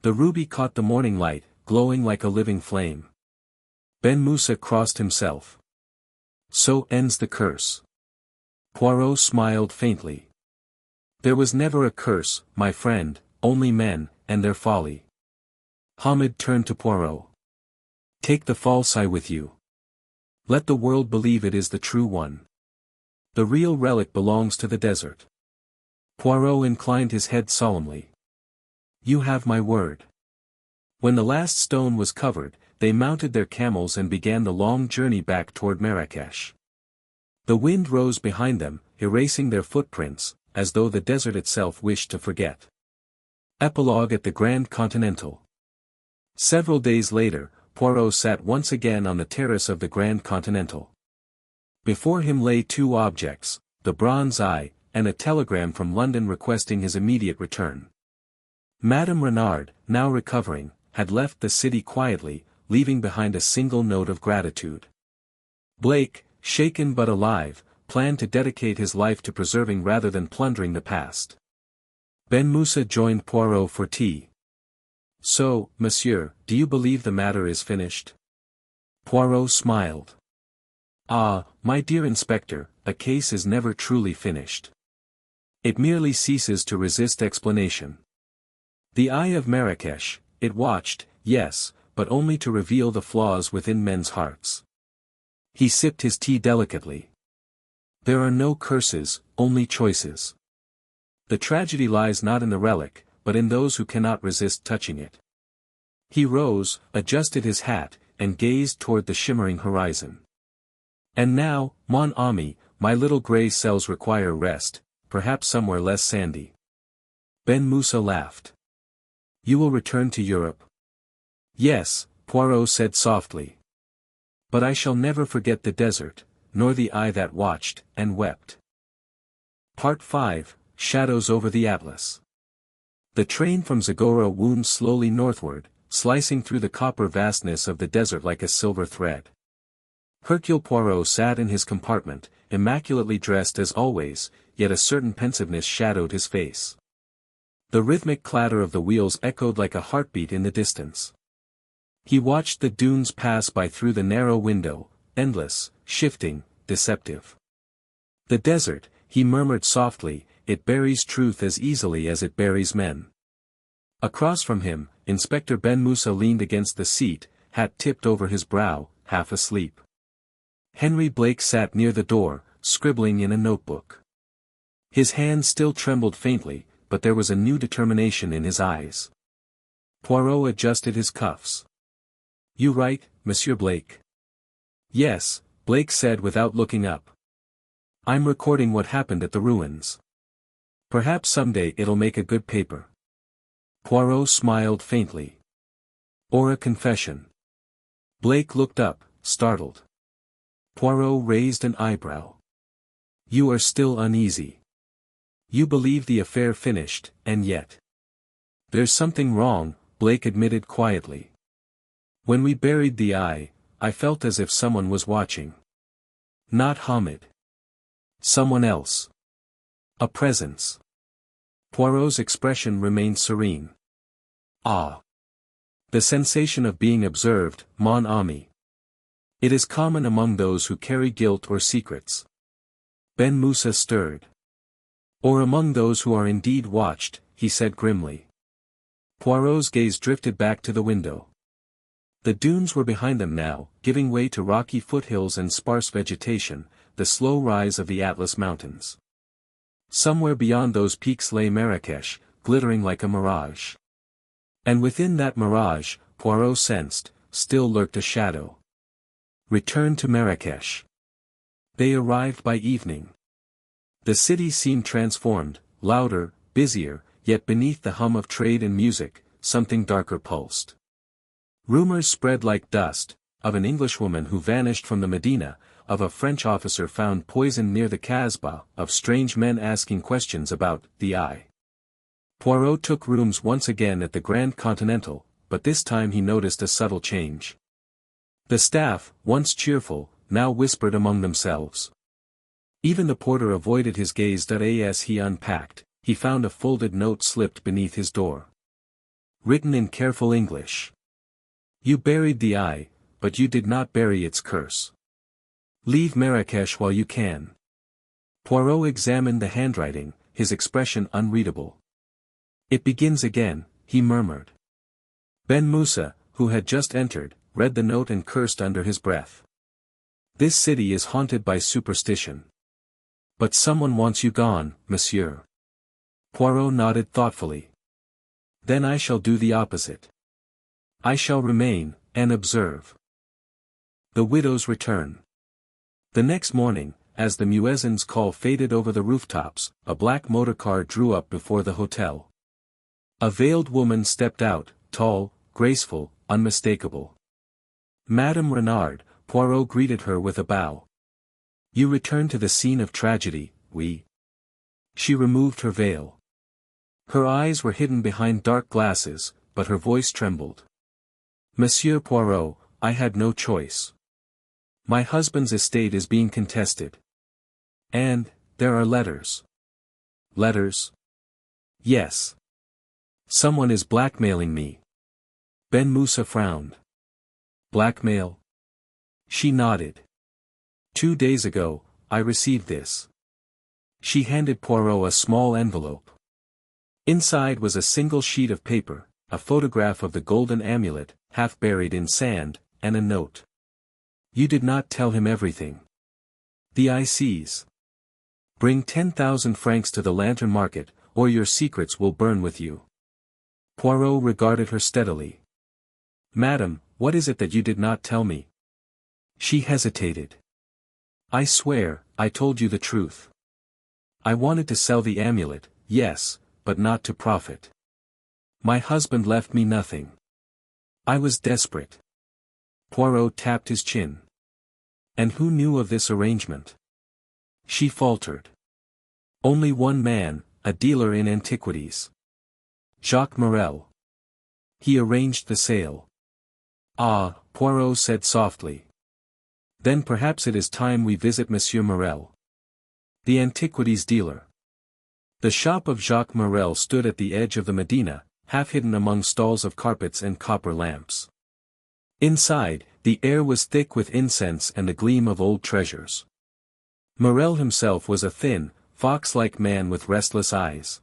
S1: The ruby caught the morning light, glowing like a living flame. Ben Musa crossed himself. "So ends the curse." Poirot smiled faintly. "There was never a curse, my friend, only men, and their folly." Hamid turned to Poirot. "Take the false eye with you. Let the world believe it is the true one. The real relic belongs to the desert." Poirot inclined his head solemnly. "You have my word." When the last stone was covered, they mounted their camels and began the long journey back toward Marrakesh. The wind rose behind them, erasing their footprints, as though the desert itself wished to forget. Epilogue at the Grand Continental. Several days later, Poirot sat once again on the terrace of the Grand Continental. Before him lay two objects, the bronze eye, and a telegram from London requesting his immediate return. Madame Renard, now recovering, had left the city quietly, leaving behind a single note of gratitude. Blake, shaken but alive, planned to dedicate his life to preserving rather than plundering the past. Ben Musa joined Poirot for tea. "So, monsieur, do you believe the matter is finished?" Poirot smiled. "Ah, my dear inspector, a case is never truly finished. It merely ceases to resist explanation. The eye of Marrakesh, it watched, yes, but only to reveal the flaws within men's hearts." He sipped his tea delicately. "There are no curses, only choices. The tragedy lies not in the relic, but in those who cannot resist touching it." He rose, adjusted his hat, and gazed toward the shimmering horizon. "And now, mon ami, my little grey cells require rest, perhaps somewhere less sandy." Ben Musa laughed. "You will return to Europe?" "Yes," Poirot said softly. "But I shall never forget the desert, nor the eye that watched, and wept." Part 5, Shadows over the Atlas. The train from Zagora wound slowly northward, slicing through the copper vastness of the desert like a silver thread. Hercule Poirot sat in his compartment, immaculately dressed as always, yet a certain pensiveness shadowed his face. The rhythmic clatter of the wheels echoed like a heartbeat in the distance. He watched the dunes pass by through the narrow window, endless, shifting, deceptive. The desert, he murmured softly, it buries truth as easily as it buries men. Across from him, Inspector Ben Moussa leaned against the seat, hat tipped over his brow, half asleep. Henry Blake sat near the door, scribbling in a notebook. His hand still trembled faintly, but there was a new determination in his eyes. Poirot adjusted his cuffs. "You write, Monsieur Blake?" "Yes," Blake said without looking up. "I'm recording what happened at the ruins. Perhaps someday it'll make a good paper." Poirot smiled faintly. "Or a confession." Blake looked up, startled. Poirot raised an eyebrow. "You are still uneasy. You believe the affair finished, and yet—" "There's something wrong," Blake admitted quietly. "When we buried the eye, I felt as if someone was watching. Not Hamid. Someone else. A presence." Poirot's expression remained serene. "Ah. The sensation of being observed, mon ami. It is common among those who carry guilt or secrets." Ben Moussa stirred. "Or among those who are indeed watched," he said grimly. Poirot's gaze drifted back to the window. The dunes were behind them now, giving way to rocky foothills and sparse vegetation, the slow rise of the Atlas Mountains. Somewhere beyond those peaks lay Marrakesh, glittering like a mirage. And within that mirage, Poirot sensed, still lurked a shadow. Return to Marrakesh. They arrived by evening. The city seemed transformed, louder, busier, yet beneath the hum of trade and music, something darker pulsed. Rumors spread like dust, of an Englishwoman who vanished from the Medina, of a French officer found poisoned near the Kasbah, of strange men asking questions about the eye. Poirot took rooms once again at the Grand Continental, but this time he noticed a subtle change. The staff, once cheerful, now whispered among themselves. Even the porter avoided his gaze. As he unpacked, he found a folded note slipped beneath his door. Written in careful English. "You buried the eye, but you did not bury its curse. Leave Marrakesh while you can." Poirot examined the handwriting, his expression unreadable. "It begins again," he murmured. Ben Moussa, who had just entered, read the note and cursed under his breath. "This city is haunted by superstition. But someone wants you gone, monsieur." Poirot nodded thoughtfully. "Then I shall do the opposite. I shall remain, and observe." The widow's return. The next morning, as the muezzin's call faded over the rooftops, a black motorcar drew up before the hotel. A veiled woman stepped out, tall, graceful, unmistakable. "Madame Renard," Poirot greeted her with a bow. "You return to the scene of tragedy, oui." She removed her veil. Her eyes were hidden behind dark glasses, but her voice trembled. "Monsieur Poirot, I had no choice. My husband's estate is being contested. And, there are letters." "Letters?" "Yes. Someone is blackmailing me." Ben Moussa frowned. "Blackmail?" She nodded. 2 days ago, I received this." She handed Poirot a small envelope. Inside was a single sheet of paper, a photograph of the golden amulet, half buried in sand, and a note. "You did not tell him everything. The eye sees. Bring 10,000 francs to the lantern market, or your secrets will burn with you." Poirot regarded her steadily. "Madam, what is it that you did not tell me?" She hesitated. "I swear, I told you the truth. I wanted to sell the amulet, yes, but not to profit. My husband left me nothing. I was desperate." Poirot tapped his chin. "And who knew of this arrangement?" She faltered. "Only one man, a dealer in antiquities. Jacques Morel. He arranged the sale." "Ah," Poirot said softly. Then perhaps it is time we visit Monsieur Morel, the antiquities dealer. The shop of Jacques Morel stood at the edge of the Medina, half hidden among stalls of carpets and copper lamps. Inside, the air was thick with incense and the gleam of old treasures. Morel himself was a thin, fox-like man with restless eyes.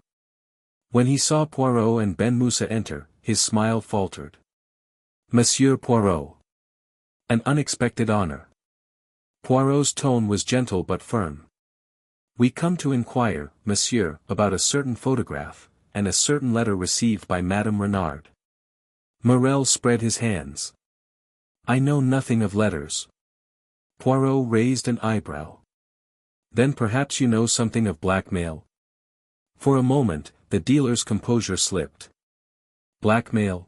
S1: When he saw Poirot and Ben Moussa enter, his smile faltered. Monsieur Poirot. An unexpected honor. Poirot's tone was gentle but firm. We come to inquire, monsieur, about a certain photograph, and a certain letter received by Madame Renard. Morel spread his hands. I know nothing of letters. Poirot raised an eyebrow. Then perhaps you know something of blackmail? For a moment, the dealer's composure slipped. Blackmail?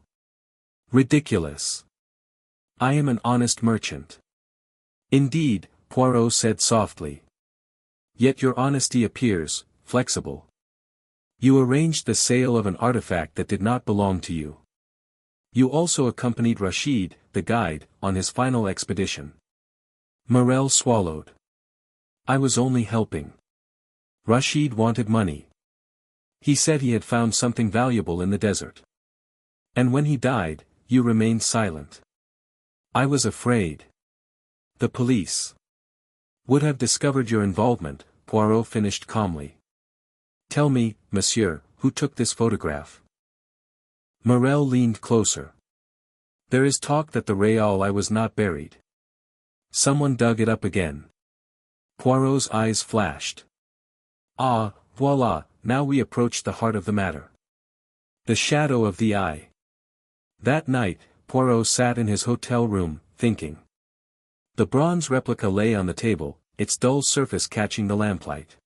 S1: Ridiculous. I am an honest merchant. Indeed, Poirot said softly. Yet your honesty appears flexible. You arranged the sale of an artifact that did not belong to you. You also accompanied Rachid, the guide, on his final expedition. Morel swallowed. I was only helping. Rachid wanted money. He said he had found something valuable in the desert. And when he died, you remained silent. I was afraid. The police would have discovered your involvement, Poirot finished calmly. Tell me, monsieur, who took this photograph? Morel leaned closer. There is talk that the Real I was not buried. Someone dug it up again. Poirot's eyes flashed. Ah, voila, now we approach the heart of the matter. The shadow of the eye. That night, Poirot sat in his hotel room, thinking. The bronze replica lay on the table, its dull surface catching the lamplight.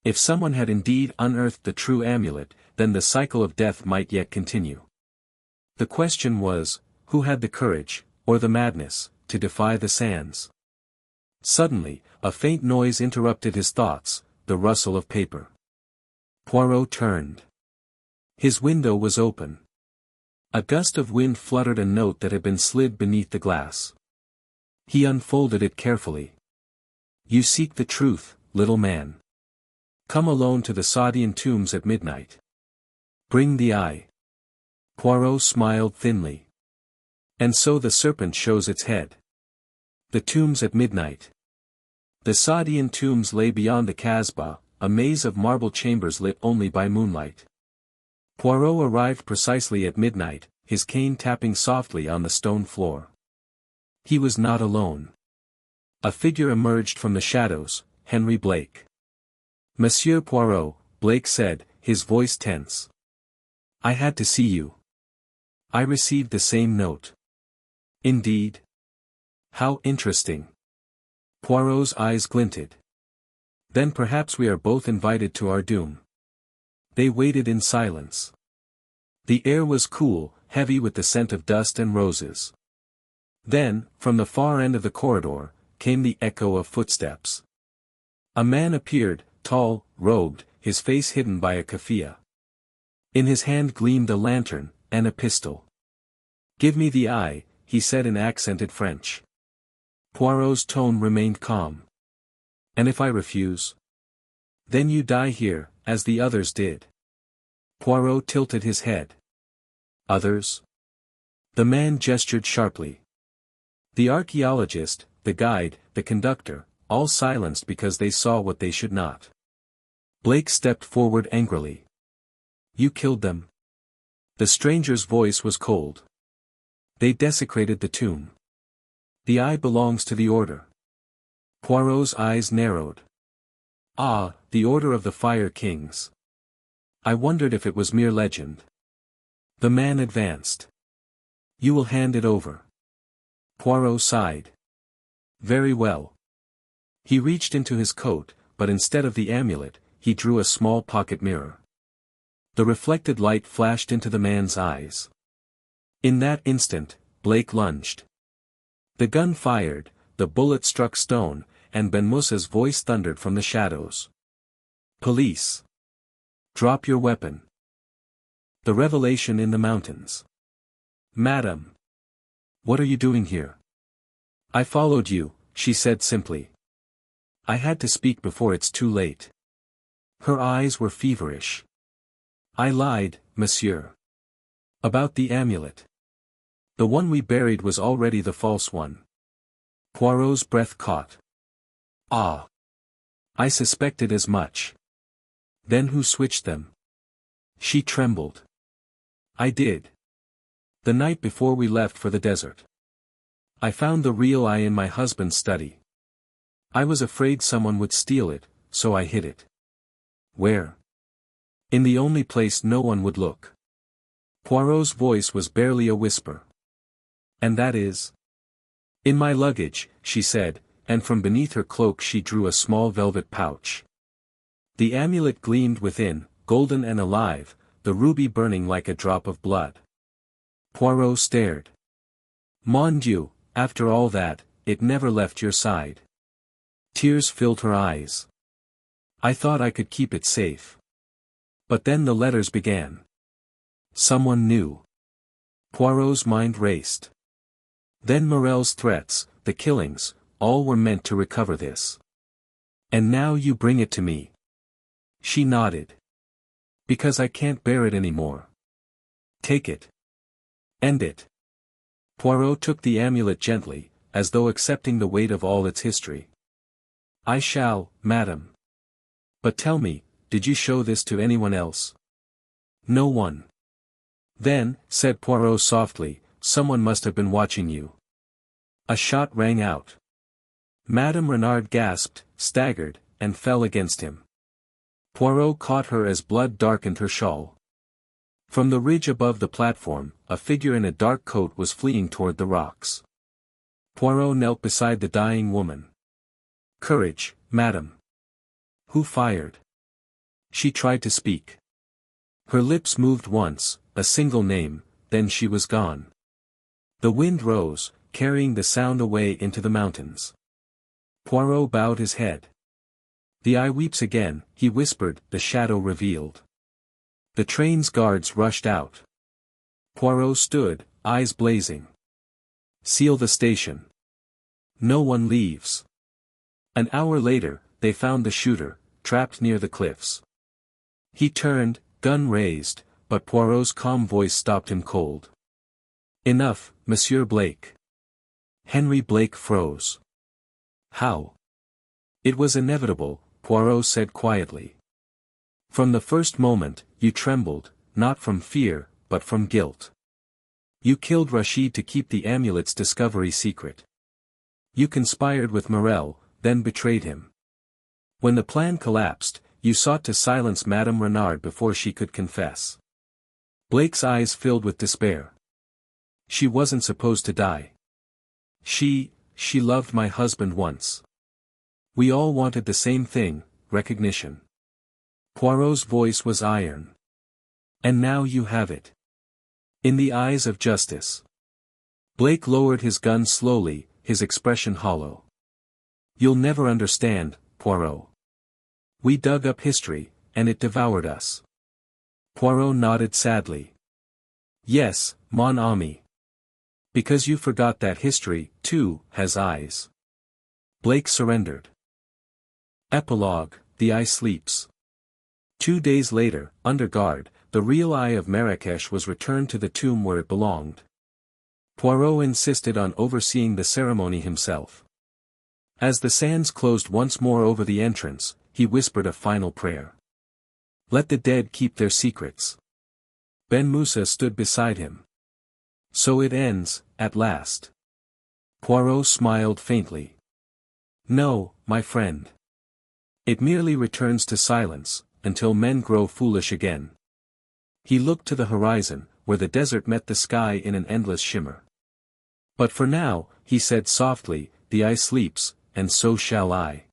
S1: If someone had indeed unearthed the true amulet, then the cycle of death might yet continue. The question was, who had the courage, or the madness, to defy the sands? Suddenly, a faint noise interrupted his thoughts, the rustle of paper. Poirot turned. His window was open. A gust of wind fluttered a note that had been slid beneath the glass. He unfolded it carefully. You seek the truth, little man. Come alone to the Saudian tombs at midnight. Bring the eye. Poirot smiled thinly. And so the serpent shows its head. The tombs at midnight. The Saudian tombs lay beyond the Kasbah, a maze of marble chambers lit only by moonlight. Poirot arrived precisely at midnight, his cane tapping softly on the stone floor. He was not alone. A figure emerged from the shadows, Henry Blake. Monsieur Poirot, Blake said, his voice tense. I had to see you. I received the same note. Indeed? How interesting. Poirot's eyes glinted. Then perhaps we are both invited to our doom. They waited in silence. The air was cool, heavy with the scent of dust and roses. Then, from the far end of the corridor, came the echo of footsteps. A man appeared, tall, robed, his face hidden by a keffiyeh. In his hand gleamed a lantern, and a pistol. Give me the eye, he said in accented French. Poirot's tone remained calm. And if I refuse? Then you die here, as the others did. Poirot tilted his head. Others? The man gestured sharply. The archaeologist, the guide, the conductor, all silenced because they saw what they should not. Blake stepped forward angrily. You killed them? The stranger's voice was cold. They desecrated the tomb. The eye belongs to the order. Poirot's eyes narrowed. Ah, the Order of the Fire Kings. I wondered if it was mere legend. The man advanced. You will hand it over. Poirot sighed. Very well. He reached into his coat, but instead of the amulet, he drew a small pocket mirror. The reflected light flashed into the man's eyes. In that instant, Blake lunged. The gun fired, the bullet struck stone, and Ben Moussa's voice thundered from the shadows. Police! Drop your weapon. The revelation in the mountains. Madam! What are you doing here? I followed you, she said simply. I had to speak before it's too late. Her eyes were feverish. I lied, monsieur. About the amulet. The one we buried was already the false one. Poirot's breath caught. Ah! I suspected as much. Then who switched them? She trembled. I did. The night before we left for the desert. I found the real eye in my husband's study. I was afraid someone would steal it, so I hid it. Where? In the only place no one would look. Poirot's voice was barely a whisper. And that is? In my luggage, she said, and from beneath her cloak she drew a small velvet pouch. The amulet gleamed within, golden and alive, the ruby burning like a drop of blood. Poirot stared. Mon Dieu, after all that, it never left your side. Tears filled her eyes. I thought I could keep it safe. But then the letters began. Someone knew. Poirot's mind raced. Then Morel's threats, the killings, all were meant to recover this. And now you bring it to me. She nodded. Because I can't bear it anymore. Take it. End it. Poirot took the amulet gently, as though accepting the weight of all its history. I shall, madam. But tell me, did you show this to anyone else? No one. Then, said Poirot softly, someone must have been watching you. A shot rang out. Madame Renard gasped, staggered, and fell against him. Poirot caught her as blood darkened her shawl. From the ridge above the platform, a figure in a dark coat was fleeing toward the rocks. Poirot knelt beside the dying woman. Courage, madam. Who fired? She tried to speak. Her lips moved once, a single name, then she was gone. The wind rose, carrying the sound away into the mountains. Poirot bowed his head. The eye weeps again, he whispered, the shadow revealed. The train's guards rushed out. Poirot stood, eyes blazing. Seal the station. No one leaves. An hour later, they found the shooter, trapped near the cliffs. He turned, gun raised, but Poirot's calm voice stopped him cold. Enough, Monsieur Blake. Henry Blake froze. How? It was inevitable, Poirot said quietly. From the first moment, you trembled, not from fear, but from guilt. You killed Rachid to keep the amulet's discovery secret. You conspired with Morel, then betrayed him. When the plan collapsed, you sought to silence Madame Renard before she could confess. Blake's eyes filled with despair. She wasn't supposed to die. She loved my husband once. We all wanted the same thing, recognition. Poirot's voice was iron. And now you have it. In the eyes of justice. Blake lowered his gun slowly, his expression hollow. You'll never understand, Poirot. We dug up history, and it devoured us. Poirot nodded sadly. Yes, mon ami. Because you forgot that history, too, has eyes. Blake surrendered. Epilogue, the eye sleeps. 2 days later, under guard, the real eye of Marrakesh was returned to the tomb where it belonged. Poirot insisted on overseeing the ceremony himself. As the sands closed once more over the entrance, he whispered a final prayer. Let the dead keep their secrets. Ben Moussa stood beside him. So it ends, at last. Poirot smiled faintly. No, my friend. It merely returns to silence, until men grow foolish again. He looked to the horizon, where the desert met the sky in an endless shimmer. But for now, he said softly, the eye sleeps, and so shall I.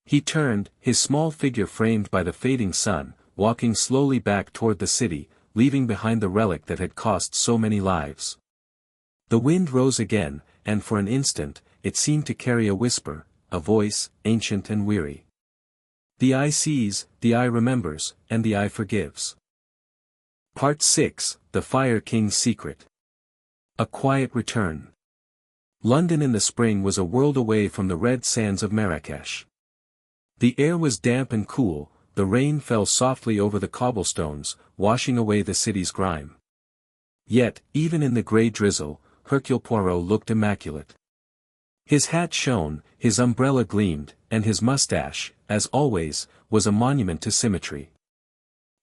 S1: He turned, his small figure framed by the fading sun, walking slowly back toward the city, leaving behind the relic that had cost so many lives. The wind rose again, and for an instant, it seemed to carry a whisper, a voice, ancient and weary. The eye sees, the eye remembers, and the eye forgives. Part 6, The Fire King's Secret. A Quiet Return. London in the spring was a world away from the red sands of Marrakesh. The air was damp and cool, the rain fell softly over the cobblestones, washing away the city's grime. Yet, even in the grey drizzle, Hercule Poirot looked immaculate. His hat shone, his umbrella gleamed, and his moustache, as always, was a monument to symmetry.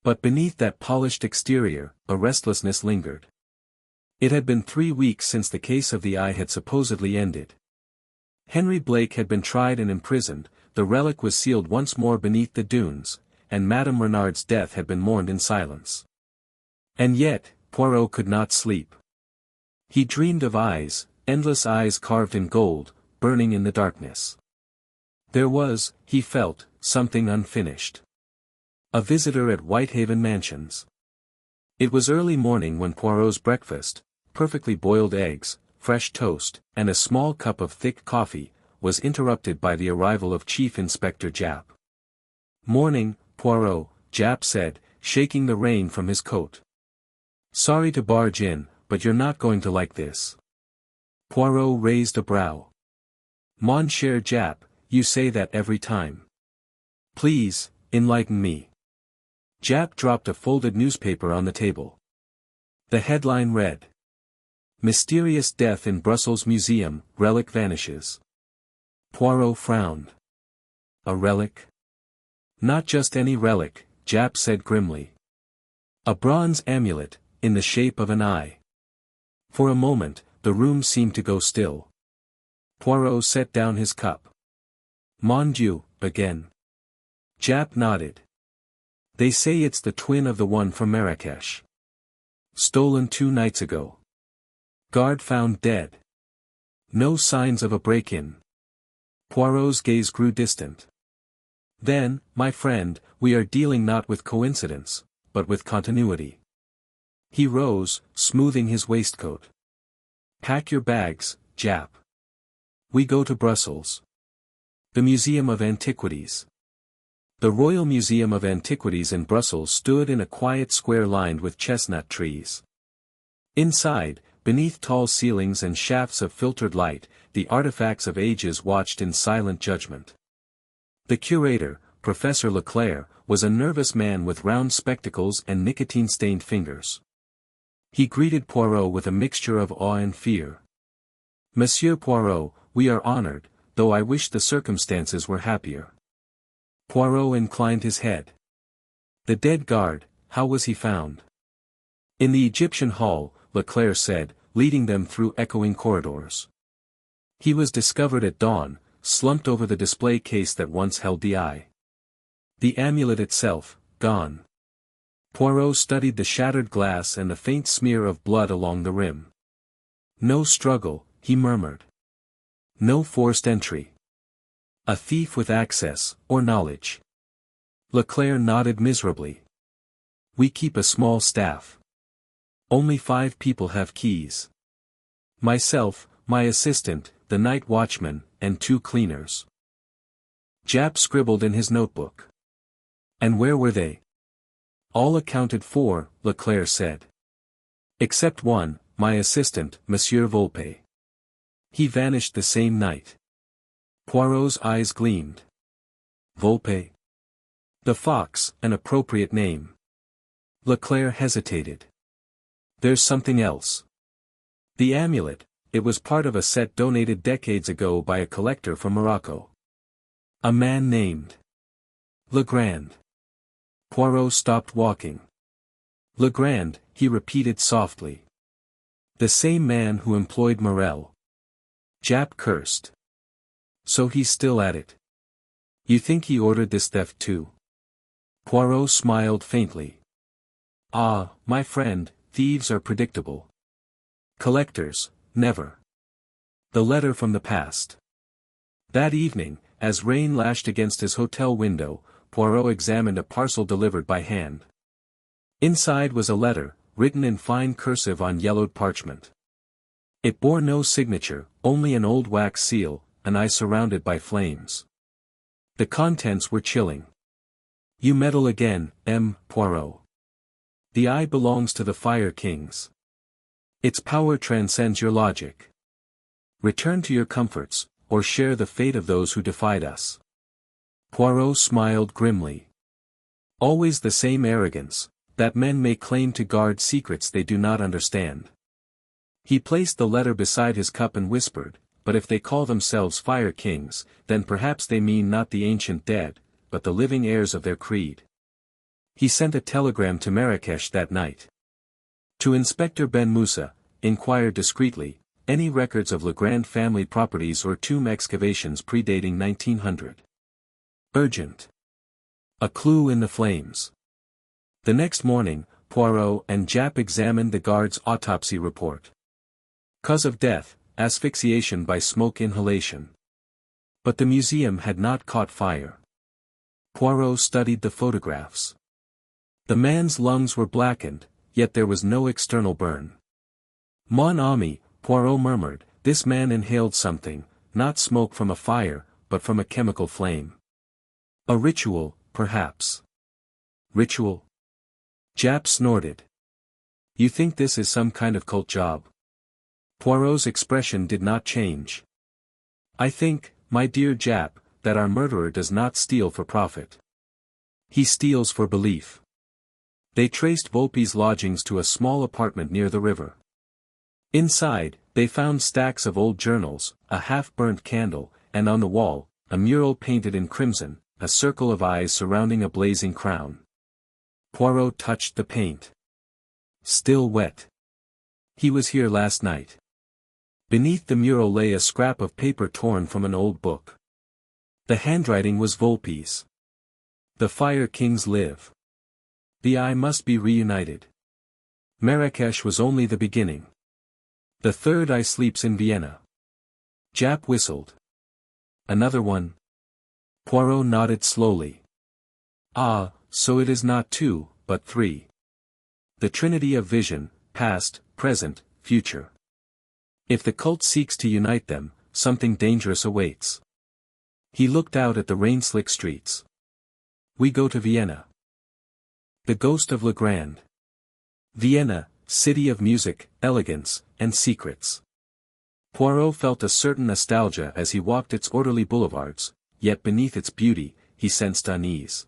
S1: But beneath that polished exterior, a restlessness lingered. It had been 3 weeks since the case of the eye had supposedly ended. Henry Blake had been tried and imprisoned, the relic was sealed once more beneath the dunes, and Madame Renard's death had been mourned in silence. And yet, Poirot could not sleep. He dreamed of eyes, endless eyes carved in gold, burning in the darkness. There was, he felt, something unfinished. A visitor at Whitehaven Mansions. It was early morning when Poirot's breakfast, perfectly boiled eggs, fresh toast, and a small cup of thick coffee, was interrupted by the arrival of Chief Inspector Japp. "Morning, Poirot," Japp said, shaking the rain from his coat. "Sorry to barge in, but you're not going to like this." Poirot raised a brow. "Mon cher Japp, you say that every time. Please, enlighten me." Japp dropped a folded newspaper on the table. The headline read: "Mysterious Death in Brussels Museum, Relic Vanishes." Poirot frowned. "A relic?" "Not just any relic," Japp said grimly. "A bronze amulet, in the shape of an eye." For a moment, the room seemed to go still. Poirot set down his cup. "Mon Dieu, again." Japp nodded. "They say it's the twin of the one from Marrakesh. Stolen 2 nights ago. Guard found dead. No signs of a break-in." Poirot's gaze grew distant. "Then, my friend, we are dealing not with coincidence, but with continuity." He rose, smoothing his waistcoat. "Pack your bags, Japp. We go to Brussels. The Museum of Antiquities." The Royal Museum of Antiquities in Brussels stood in a quiet square lined with chestnut trees. Inside, beneath tall ceilings and shafts of filtered light, the artifacts of ages watched in silent judgment. The curator, Professor Leclerc, was a nervous man with round spectacles and nicotine-stained fingers. He greeted Poirot with a mixture of awe and fear. "Monsieur Poirot, we are honored, though I wish the circumstances were happier." Poirot inclined his head. "The dead guard, how was he found?" "In the Egyptian hall," Leclerc said, leading them through echoing corridors. "He was discovered at dawn, slumped over the display case that once held the eye. The amulet itself, gone." Poirot studied the shattered glass and the faint smear of blood along the rim. "No struggle," he murmured. "No forced entry. A thief with access, or knowledge." Leclerc nodded miserably. "We keep a small staff. Only 5 people have keys. Myself, my assistant, the night watchman, and 2 cleaners." Japp scribbled in his notebook. "And where were they?" "All accounted for," Leclerc said. "Except one, my assistant, Monsieur Volpe. He vanished the same night." Poirot's eyes gleamed. "Volpe? The fox, an appropriate name." Leclerc hesitated. "There's something else. The amulet, it was part of a set donated decades ago by a collector from Morocco. A man named Legrand." Poirot stopped walking. "Legrand," he repeated softly. "The same man who employed Morel." Japp cursed. "So he's still at it. You think he ordered this theft too?" Poirot smiled faintly. "Ah, my friend, thieves are predictable. Collectors, never." The letter from the past. That evening, as rain lashed against his hotel window, Poirot examined a parcel delivered by hand. Inside was a letter, written in fine cursive on yellowed parchment. It bore no signature, only an old wax seal, an eye surrounded by flames. The contents were chilling. "You meddle again, M. Poirot. The eye belongs to the Fire Kings. Its power transcends your logic. Return to your comforts, or share the fate of those who defied us. Poirot smiled grimly. Always the same arrogance, that men may claim to guard secrets they do not understand. He placed the letter beside his cup and whispered, but if they call themselves Fire Kings, then perhaps they mean not the ancient dead, but the living heirs of their creed. He sent a telegram to Marrakesh that night. To Inspector Ben Moussa, inquired discreetly, any records of Legrand family properties or tomb excavations predating 1900. Urgent. A clue in the flames. The next morning, Poirot and Japp examined the guard's autopsy report. Cause of death, asphyxiation by smoke inhalation. But the museum had not caught fire. Poirot studied the photographs. The man's lungs were blackened, yet there was no external burn. Mon ami, Poirot murmured, this man inhaled something, not smoke from a fire, but from a chemical flame. A ritual, perhaps. Ritual? Japp snorted. You think this is some kind of cult job? Poirot's expression did not change. I think, my dear Japp, that our murderer does not steal for profit. He steals for belief. They traced Volpe's lodgings to a small apartment near the river. Inside, they found stacks of old journals, a half-burnt candle, and on the wall, a mural painted in crimson, a circle of eyes surrounding a blazing crown. Poirot touched the paint. Still wet. He was here last night. Beneath the mural lay a scrap of paper torn from an old book. The handwriting was Volpe's. The Fire Kings live. The eye must be reunited. Marrakesh was only the beginning. The third eye sleeps in Vienna. Japp whistled. Another one? Poirot nodded slowly. Ah, so it is not two, but three. The trinity of vision, past, present, future. If the cult seeks to unite them, something dangerous awaits. He looked out at the rain-slick streets. We go to Vienna. The ghost of Legrand. Vienna, city of music, elegance, and secrets. Poirot felt a certain nostalgia as he walked its orderly boulevards, yet beneath its beauty, he sensed unease.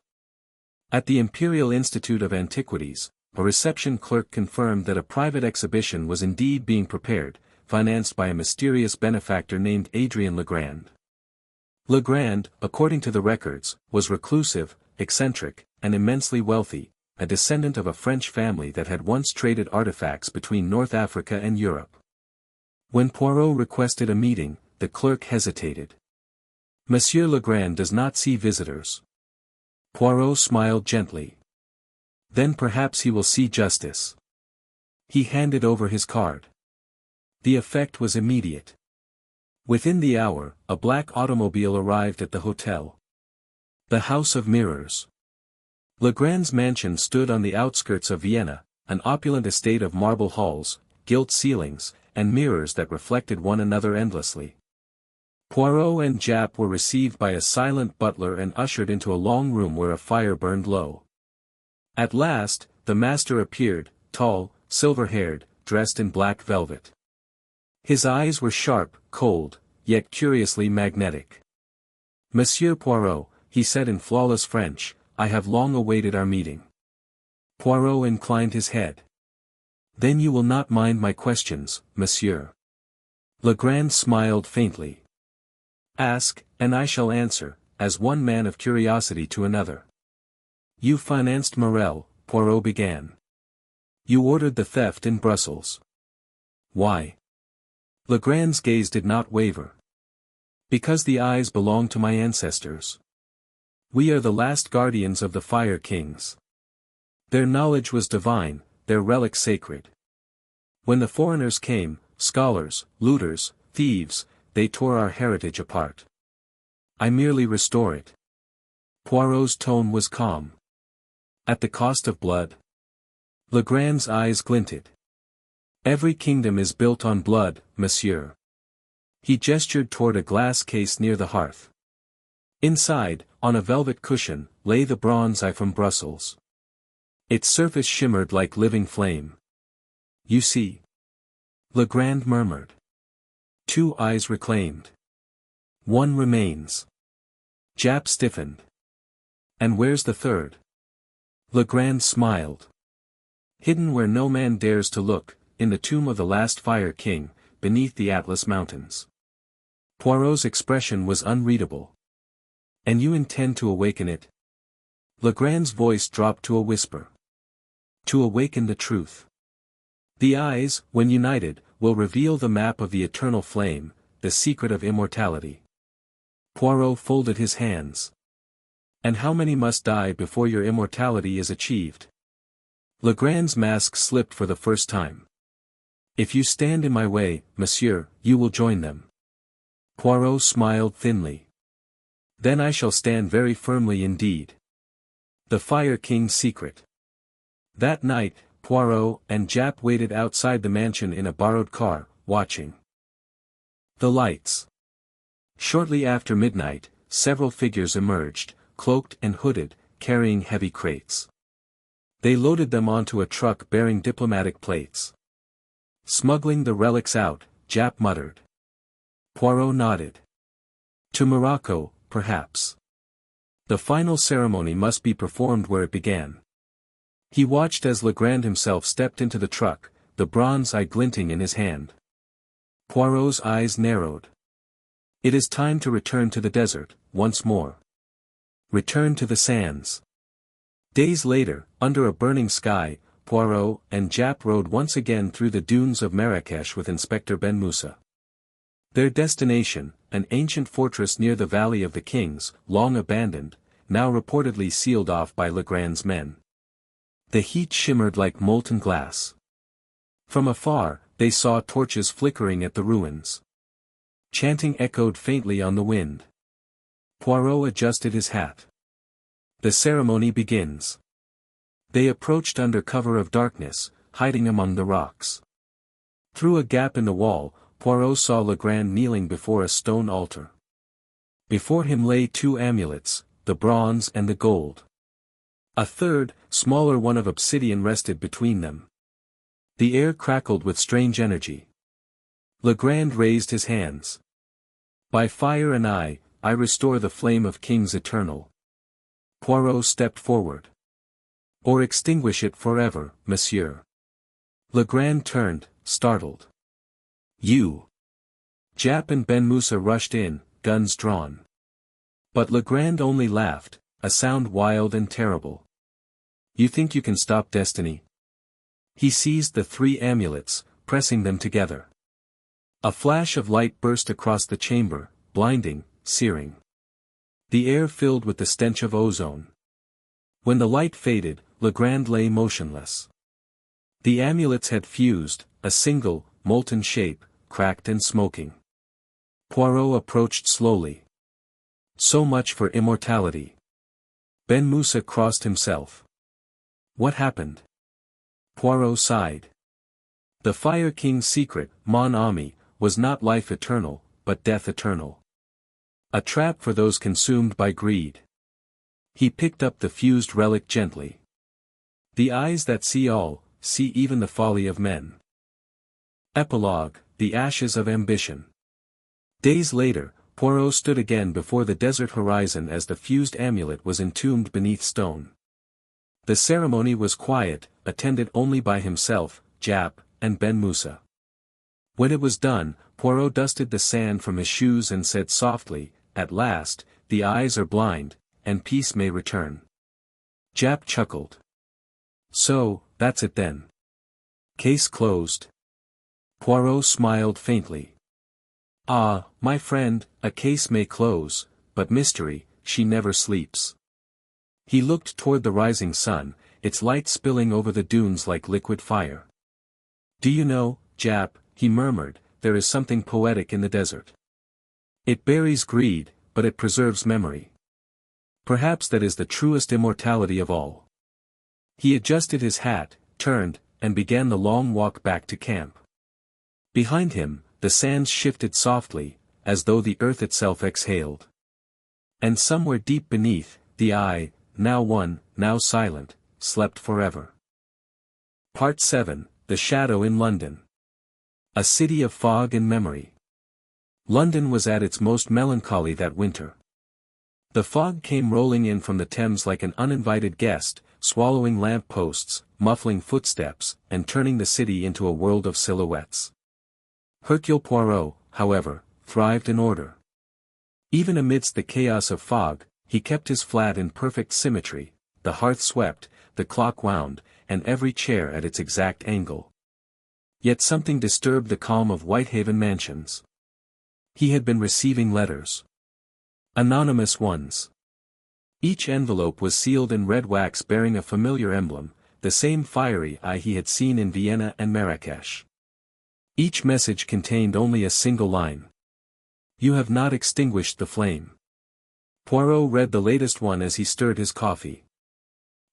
S1: At the Imperial Institute of Antiquities, a reception clerk confirmed that a private exhibition was indeed being prepared, financed by a mysterious benefactor named Adrien Legrand. Legrand, according to the records, was reclusive, eccentric, and immensely wealthy, a descendant of a French family that had once traded artifacts between North Africa and Europe. When Poirot requested a meeting, the clerk hesitated. Monsieur Legrand does not see visitors. Poirot smiled gently. Then perhaps he will see justice. He handed over his card. The effect was immediate. Within the hour, a black automobile arrived at the hotel. The House of Mirrors. Legrand's mansion stood on the outskirts of Vienna, an opulent estate of marble halls, gilt ceilings, and mirrors that reflected one another endlessly. Poirot and Japp were received by a silent butler and ushered into a long room where a fire burned low. At last, the master appeared, tall, silver-haired, dressed in black velvet. His eyes were sharp, cold, yet curiously magnetic. Monsieur Poirot, he said in flawless French, I have long awaited our meeting. Poirot inclined his head. Then you will not mind my questions, monsieur. Legrand smiled faintly. Ask, and I shall answer, as one man of curiosity to another. You financed Morel, Poirot began. You ordered the theft in Brussels. Why? Legrand's gaze did not waver. Because the eyes belong to my ancestors. We are the last guardians of the Fire Kings. Their knowledge was divine, their relics sacred. When the foreigners came, scholars, looters, thieves, they tore our heritage apart. I merely restore it. Poirot's tone was calm. At the cost of blood? Legrand's eyes glinted. Every kingdom is built on blood, monsieur. He gestured toward a glass case near the hearth. Inside, on a velvet cushion, lay the bronze eye from Brussels. Its surface shimmered like living flame. You see. Legrand murmured. 2 eyes reclaimed. 1 remains. Japp stiffened. And where's the third? Legrand smiled. Hidden where no man dares to look, in the tomb of the last Fire King, beneath the Atlas Mountains. Poirot's expression was unreadable. And you intend to awaken it? Legrand's voice dropped to a whisper. To awaken the truth. The eyes, when united, will reveal the map of the eternal flame, the secret of immortality. Poirot folded his hands. And how many must die before your immortality is achieved? Legrand's mask slipped for the first time. If you stand in my way, monsieur, you will join them. Poirot smiled thinly. Then I shall stand very firmly indeed. The Fire King's secret. That night, Poirot and Japp waited outside the mansion in a borrowed car, watching the lights. Shortly after midnight, several figures emerged, cloaked and hooded, carrying heavy crates. They loaded them onto a truck bearing diplomatic plates. Smuggling the relics out, Japp muttered. Poirot nodded. To Morocco, perhaps. The final ceremony must be performed where it began. He watched as Legrand himself stepped into the truck, the bronze eye glinting in his hand. Poirot's eyes narrowed. It is time to return to the desert, once more. Return to the sands. Days later, under a burning sky, Poirot and Japp rode once again through the dunes of Marrakesh with Inspector Ben Moussa. Their destination, an ancient fortress near the Valley of the Kings, long abandoned, now reportedly sealed off by Legrand's men. The heat shimmered like molten glass. From afar, they saw torches flickering at the ruins. Chanting echoed faintly on the wind. Poirot adjusted his hat. The ceremony begins. They approached under cover of darkness, hiding among the rocks. Through a gap in the wall, Poirot saw Legrand kneeling before a stone altar. Before him lay 2 amulets, the bronze and the gold. A third, smaller one of obsidian rested between them. The air crackled with strange energy. Legrand raised his hands. By fire and I restore the flame of kings eternal. Poirot stepped forward. Or extinguish it forever, monsieur. Legrand turned, startled. You. Japp and Ben Moussa rushed in, guns drawn. But Legrand only laughed, a sound wild and terrible. You think you can stop destiny? He seized the 3 amulets, pressing them together. A flash of light burst across the chamber, blinding, searing. The air filled with the stench of ozone. When the light faded, Legrand lay motionless. The amulets had fused, a single, molten shape, cracked and smoking. Poirot approached slowly. So much for immortality. Ben Moussa crossed himself. What happened? Poirot sighed. The Fire King's secret, mon ami, was not life eternal, but death eternal. A trap for those consumed by greed. He picked up the fused relic gently. The eyes that see all, see even the folly of men. Epilogue, the ashes of ambition. Days later, Poirot stood again before the desert horizon as the fused amulet was entombed beneath stone. The ceremony was quiet, attended only by himself, Japp, and Ben Moussa. When it was done, Poirot dusted the sand from his shoes and said softly, "At last, the eyes are blind, and peace may return." Japp chuckled. So, that's it then. Case closed. Poirot smiled faintly. Ah, my friend, a case may close, but mystery, she never sleeps. He looked toward the rising sun, its light spilling over the dunes like liquid fire. Do you know, Japp, he murmured, there is something poetic in the desert. It buries greed, but it preserves memory. Perhaps that is the truest immortality of all. He adjusted his hat, turned, and began the long walk back to camp. Behind him, the sands shifted softly, as though the earth itself exhaled. And somewhere deep beneath, the eye, now one, now silent, slept forever. Part 7, The Shadow in London. A city of fog and memory. London was at its most melancholy that winter. The fog came rolling in from the Thames like an uninvited guest, swallowing lamp posts, muffling footsteps, and turning the city into a world of silhouettes. Hercule Poirot, however, thrived in order. Even amidst the chaos of fog, he kept his flat in perfect symmetry, the hearth swept, the clock wound, and every chair at its exact angle. Yet something disturbed the calm of Whitehaven Mansions. He had been receiving letters. Anonymous ones. Each envelope was sealed in red wax bearing a familiar emblem, the same fiery eye he had seen in Vienna and Marrakesh. Each message contained only a single line. "You have not extinguished the flame." Poirot read the latest one as he stirred his coffee.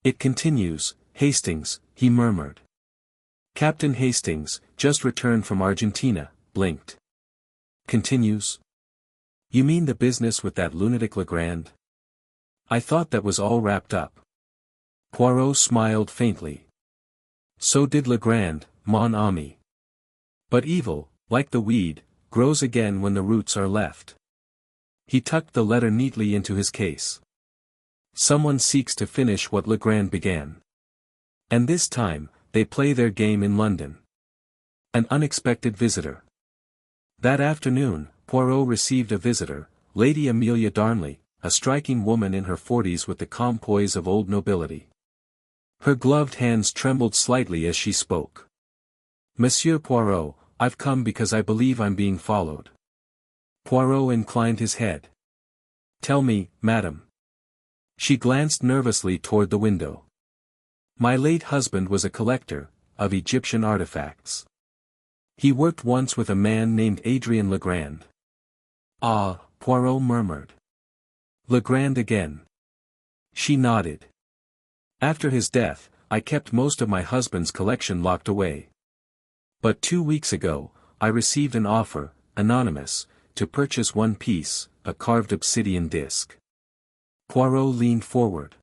S1: "It continues, Hastings," he murmured. Captain Hastings, just returned from Argentina, blinked. "Continues? You mean the business with that lunatic Legrand? I thought that was all wrapped up." Poirot smiled faintly. "So did Legrand, mon ami. But evil, like the weed, grows again when the roots are left." He tucked the letter neatly into his case. "Someone seeks to finish what Legrand began. And this time, they play their game in London. An unexpected visitor." That afternoon, Poirot received a visitor, Lady Amelia Darnley, a striking woman in her 40s with the calm poise of old nobility. Her gloved hands trembled slightly as she spoke. "Monsieur Poirot, I've come because I believe I'm being followed." Poirot inclined his head. "Tell me, madam." She glanced nervously toward the window. "My late husband was a collector of Egyptian artifacts. He worked once with a man named Adrien Legrand." "Ah," Poirot murmured. "Legrand again." She nodded. "After his death, I kept most of my husband's collection locked away. But 2 weeks ago, I received an offer, anonymous, to purchase one piece, a carved obsidian disc." Poirot leaned forward.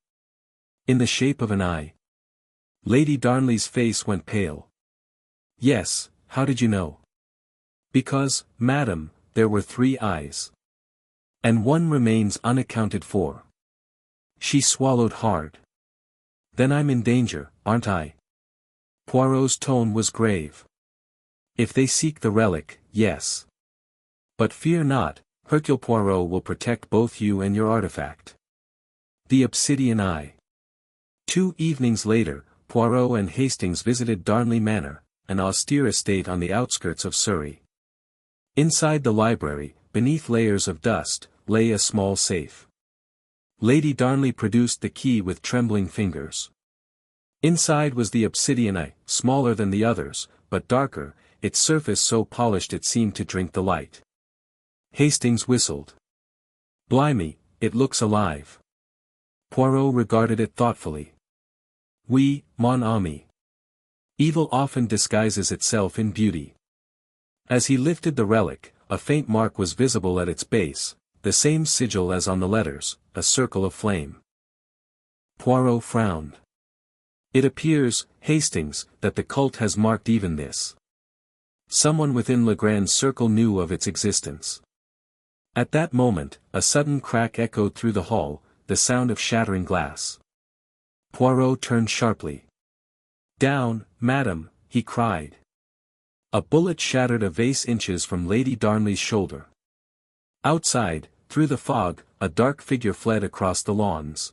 S1: "In the shape of an eye?" Lady Darnley's face went pale. "Yes, how did you know?" "Because, madam, there were 3 eyes. And one remains unaccounted for." She swallowed hard. "Then I'm in danger, aren't I?" Poirot's tone was grave. "If they seek the relic, yes. But fear not, Hercule Poirot will protect both you and your artifact." The obsidian eye. 2 evenings later, Poirot and Hastings visited Darnley Manor, an austere estate on the outskirts of Surrey. Inside the library, beneath layers of dust, lay a small safe. Lady Darnley produced the key with trembling fingers. Inside was the obsidian eye, smaller than the others, but darker, its surface so polished it seemed to drink the light. Hastings whistled. "Blimey, it looks alive." Poirot regarded it thoughtfully. "Oui, mon ami. Evil often disguises itself in beauty." As he lifted the relic, a faint mark was visible at its base, the same sigil as on the letters, a circle of flame. Poirot frowned. "It appears, Hastings, that the cult has marked even this. Someone within Legrand's circle knew of its existence." At that moment, a sudden crack echoed through the hall, the sound of shattering glass. Poirot turned sharply. "Down, madam," he cried. A bullet shattered a vase inches from Lady Darnley's shoulder. Outside, through the fog, a dark figure fled across the lawns.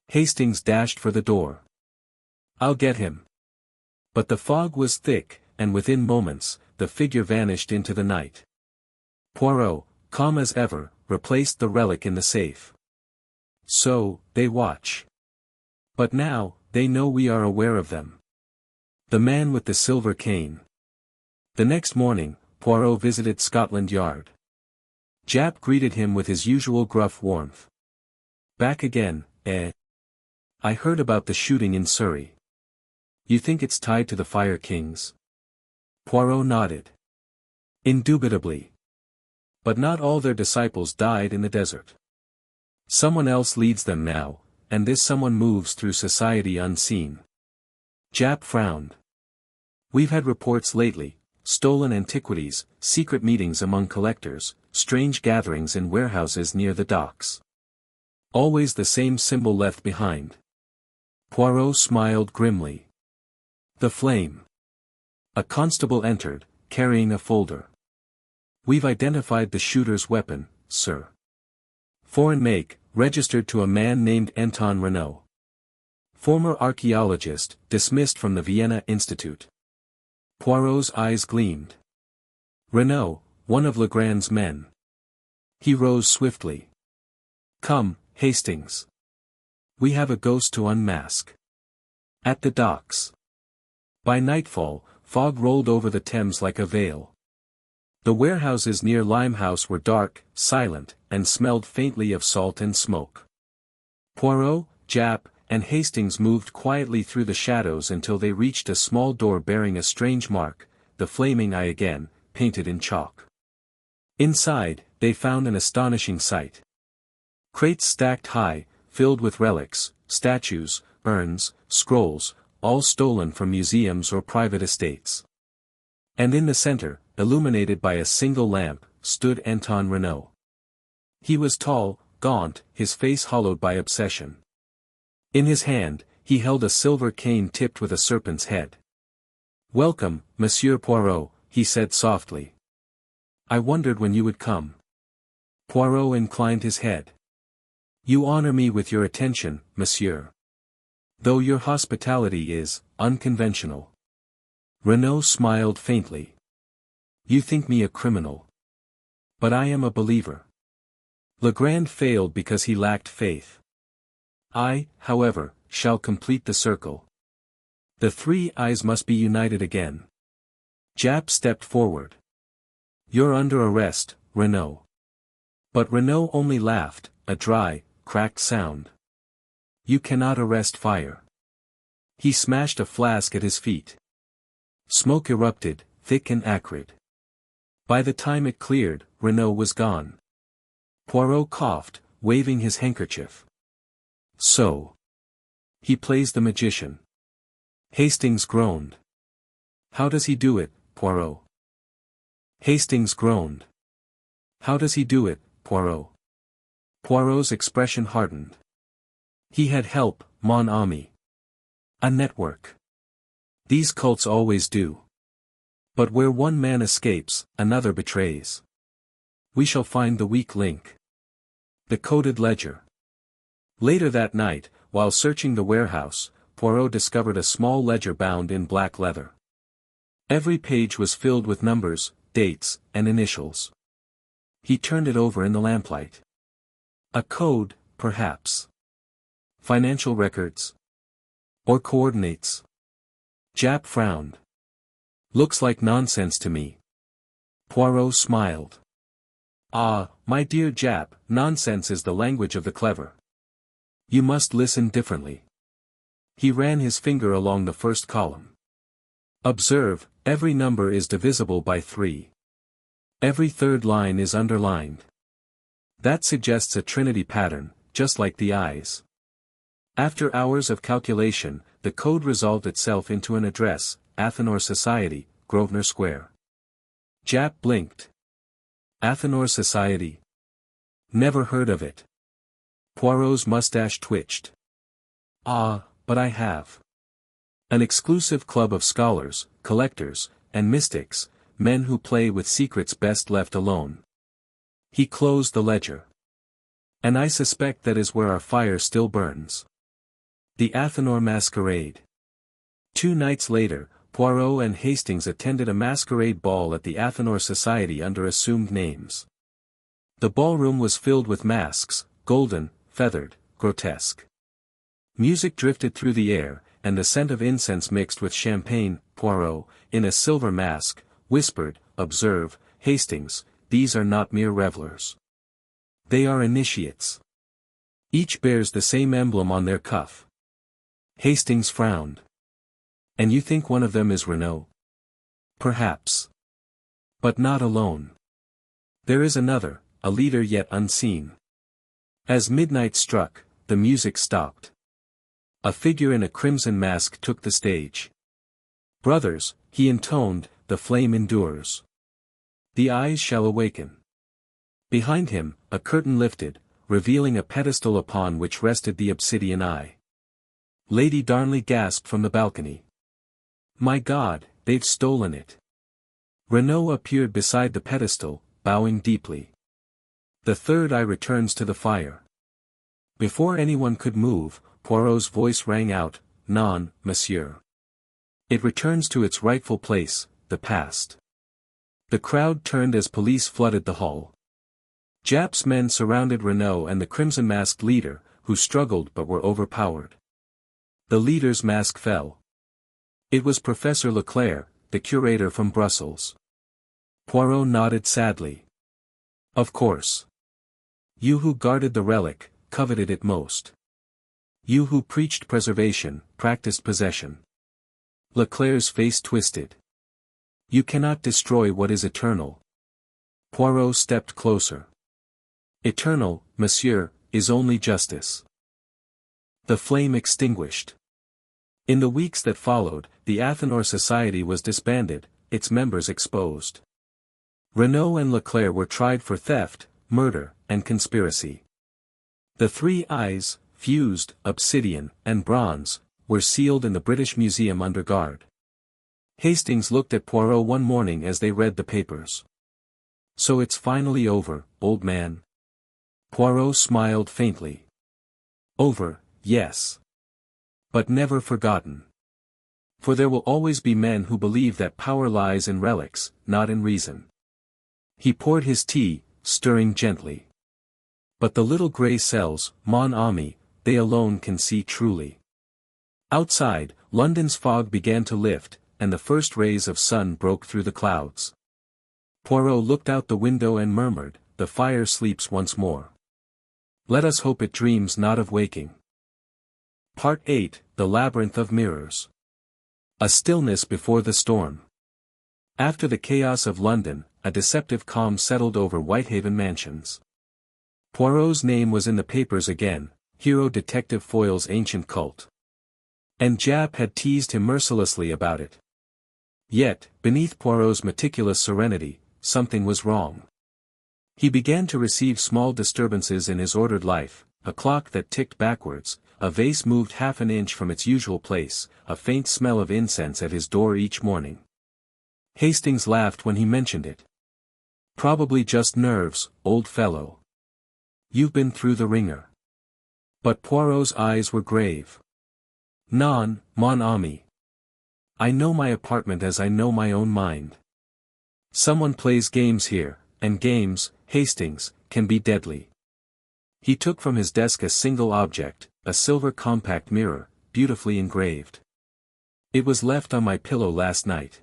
S1: Hastings dashed for the door. "I'll get him." But the fog was thick, and within moments, the figure vanished into the night. Poirot, calm as ever, replaced the relic in the safe. "So, they watch. But now, they know we are aware of them. The man with the silver cane." The next morning, Poirot visited Scotland Yard. Japp greeted him with his usual gruff warmth. "Back again, eh? I heard about the shooting in Surrey. You think it's tied to the Fire Kings?" Poirot nodded. "Indubitably. But not all their disciples died in the desert. Someone else leads them now, and this someone moves through society unseen." Japp frowned. "We've had reports lately, stolen antiquities, secret meetings among collectors, strange gatherings in warehouses near the docks. Always the same symbol left behind. Poirot smiled grimly. The flame. A constable entered, carrying a folder. We've identified the shooter's weapon, sir. Foreign make, registered to a man named Anton Renaud. Former archaeologist, dismissed from the Vienna Institute. Poirot's eyes gleamed. Renaud, one of Legrand's men. He rose swiftly. Come, Hastings. We have a ghost to unmask. At the docks. By nightfall, fog rolled over the Thames like a veil. The warehouses near Limehouse were dark, silent, and smelled faintly of salt and smoke. Poirot, Japp, and Hastings moved quietly through the shadows until they reached a small door bearing a strange mark, the flaming eye again, painted in chalk. Inside, they found an astonishing sight. Crates stacked high, filled with relics, statues, urns, scrolls, all stolen from museums or private estates. And in the center, illuminated by a single lamp, stood Anton Renaud. He was tall, gaunt, his face hollowed by obsession. In his hand, he held a silver cane tipped with a serpent's head. Welcome, Monsieur Poirot, he said softly. I wondered when you would come. Poirot inclined his head. You honor me with your attention, monsieur. Though your hospitality is unconventional. Renaud smiled faintly. You think me a criminal. But I am a believer. Legrand failed because he lacked faith. I, however, shall complete the circle. The three eyes must be united again. Japp stepped forward. You're under arrest, Renaud. But Renaud only laughed, a dry, cracked sound. You cannot arrest fire. He smashed a flask at his feet. Smoke erupted, thick and acrid. By the time it cleared, Renaud was gone. Poirot coughed, waving his handkerchief. So. He plays the magician. Hastings groaned. How does he do it, Poirot? Hastings groaned. How does he do it, Poirot? Poirot's expression hardened. He had help, mon ami. A network. These cults always do. But where one man escapes, another betrays. We shall find the weak link. The coded ledger. Later that night, while searching the warehouse, Poirot discovered a small ledger bound in black leather. Every page was filled with numbers, dates, and initials. He turned it over in the lamplight. A code, perhaps. Financial records. Or coordinates. Japp frowned. Looks like nonsense to me. Poirot smiled. Ah, my dear Japp, nonsense is the language of the clever. You must listen differently. He ran his finger along the first column. Observe, every number is divisible by 3. Every third line is underlined. That suggests a trinity pattern, just like the eyes. After hours of calculation, the code resolved itself into an address, Athenor Society, Grosvenor Square. Japp blinked. Athenor Society? Never heard of it. Poirot's mustache twitched. Ah, but I have. An exclusive club of scholars, collectors, and mystics, men who play with secrets best left alone. He closed the ledger. And I suspect that is where our fire still burns. The Athenor Masquerade. 2 nights later, Poirot and Hastings attended a masquerade ball at the Athenor Society under assumed names. The ballroom was filled with masks, golden, feathered, grotesque. Music drifted through the air, and the scent of incense mixed with champagne. Poirot, in a silver mask, whispered, Observe, Hastings, these are not mere revelers. They are initiates. Each bears the same emblem on their cuff. Hastings frowned. And you think one of them is Renaud? Perhaps. But not alone. There is another, a leader yet unseen. As midnight struck, the music stopped. A figure in a crimson mask took the stage. Brothers, he intoned, the flame endures. The eyes shall awaken. Behind him, a curtain lifted, revealing a pedestal upon which rested the obsidian eye. Lady Darnley gasped from the balcony. My God, they've stolen it. Renaud appeared beside the pedestal, bowing deeply. The third eye returns to the fire. Before anyone could move, Poirot's voice rang out, Non, monsieur. It returns to its rightful place, the past. The crowd turned as police flooded the hall. Japp's men surrounded Renaud and the crimson-masked leader, who struggled but were overpowered. The leader's mask fell. It was Professor Leclerc, the curator from Brussels. Poirot nodded sadly. Of course. You who guarded the relic, coveted it most. You who preached preservation, practiced possession. Leclerc's face twisted. You cannot destroy what is eternal. Poirot stepped closer. Eternal, monsieur, is only justice. The flame extinguished. In the weeks that followed, the Athénor Society was disbanded, its members exposed. Renaud and Leclerc were tried for theft, murder, and conspiracy. The three eyes, fused, obsidian, and bronze, were sealed in the British Museum under guard. Hastings looked at Poirot one morning as they read the papers. So it's finally over, old man. Poirot smiled faintly. Over, yes. But never forgotten. For there will always be men who believe that power lies in relics, not in reason. He poured his tea, stirring gently. But the little grey cells, mon ami, they alone can see truly. Outside, London's fog began to lift, and the first rays of sun broke through the clouds. Poirot looked out the window and murmured, the fire sleeps once more. Let us hope it dreams not of waking. Part 8, The Labyrinth of Mirrors. A stillness before the storm. After the chaos of London, a deceptive calm settled over Whitehaven Mansions. Poirot's name was in the papers again, hero detective foils ancient cult. And Japp had teased him mercilessly about it. Yet, beneath Poirot's meticulous serenity, something was wrong. He began to receive small disturbances in his ordered life, a clock that ticked backwards, a vase moved half an inch from its usual place, a faint smell of incense at his door each morning. Hastings laughed when he mentioned it. Probably just nerves, old fellow. You've been through the ringer. But Poirot's eyes were grave. Non, mon ami. I know my apartment as I know my own mind. Someone plays games here, and games, Hastings, can be deadly. He took from his desk a single object, a silver compact mirror, beautifully engraved. It was left on my pillow last night.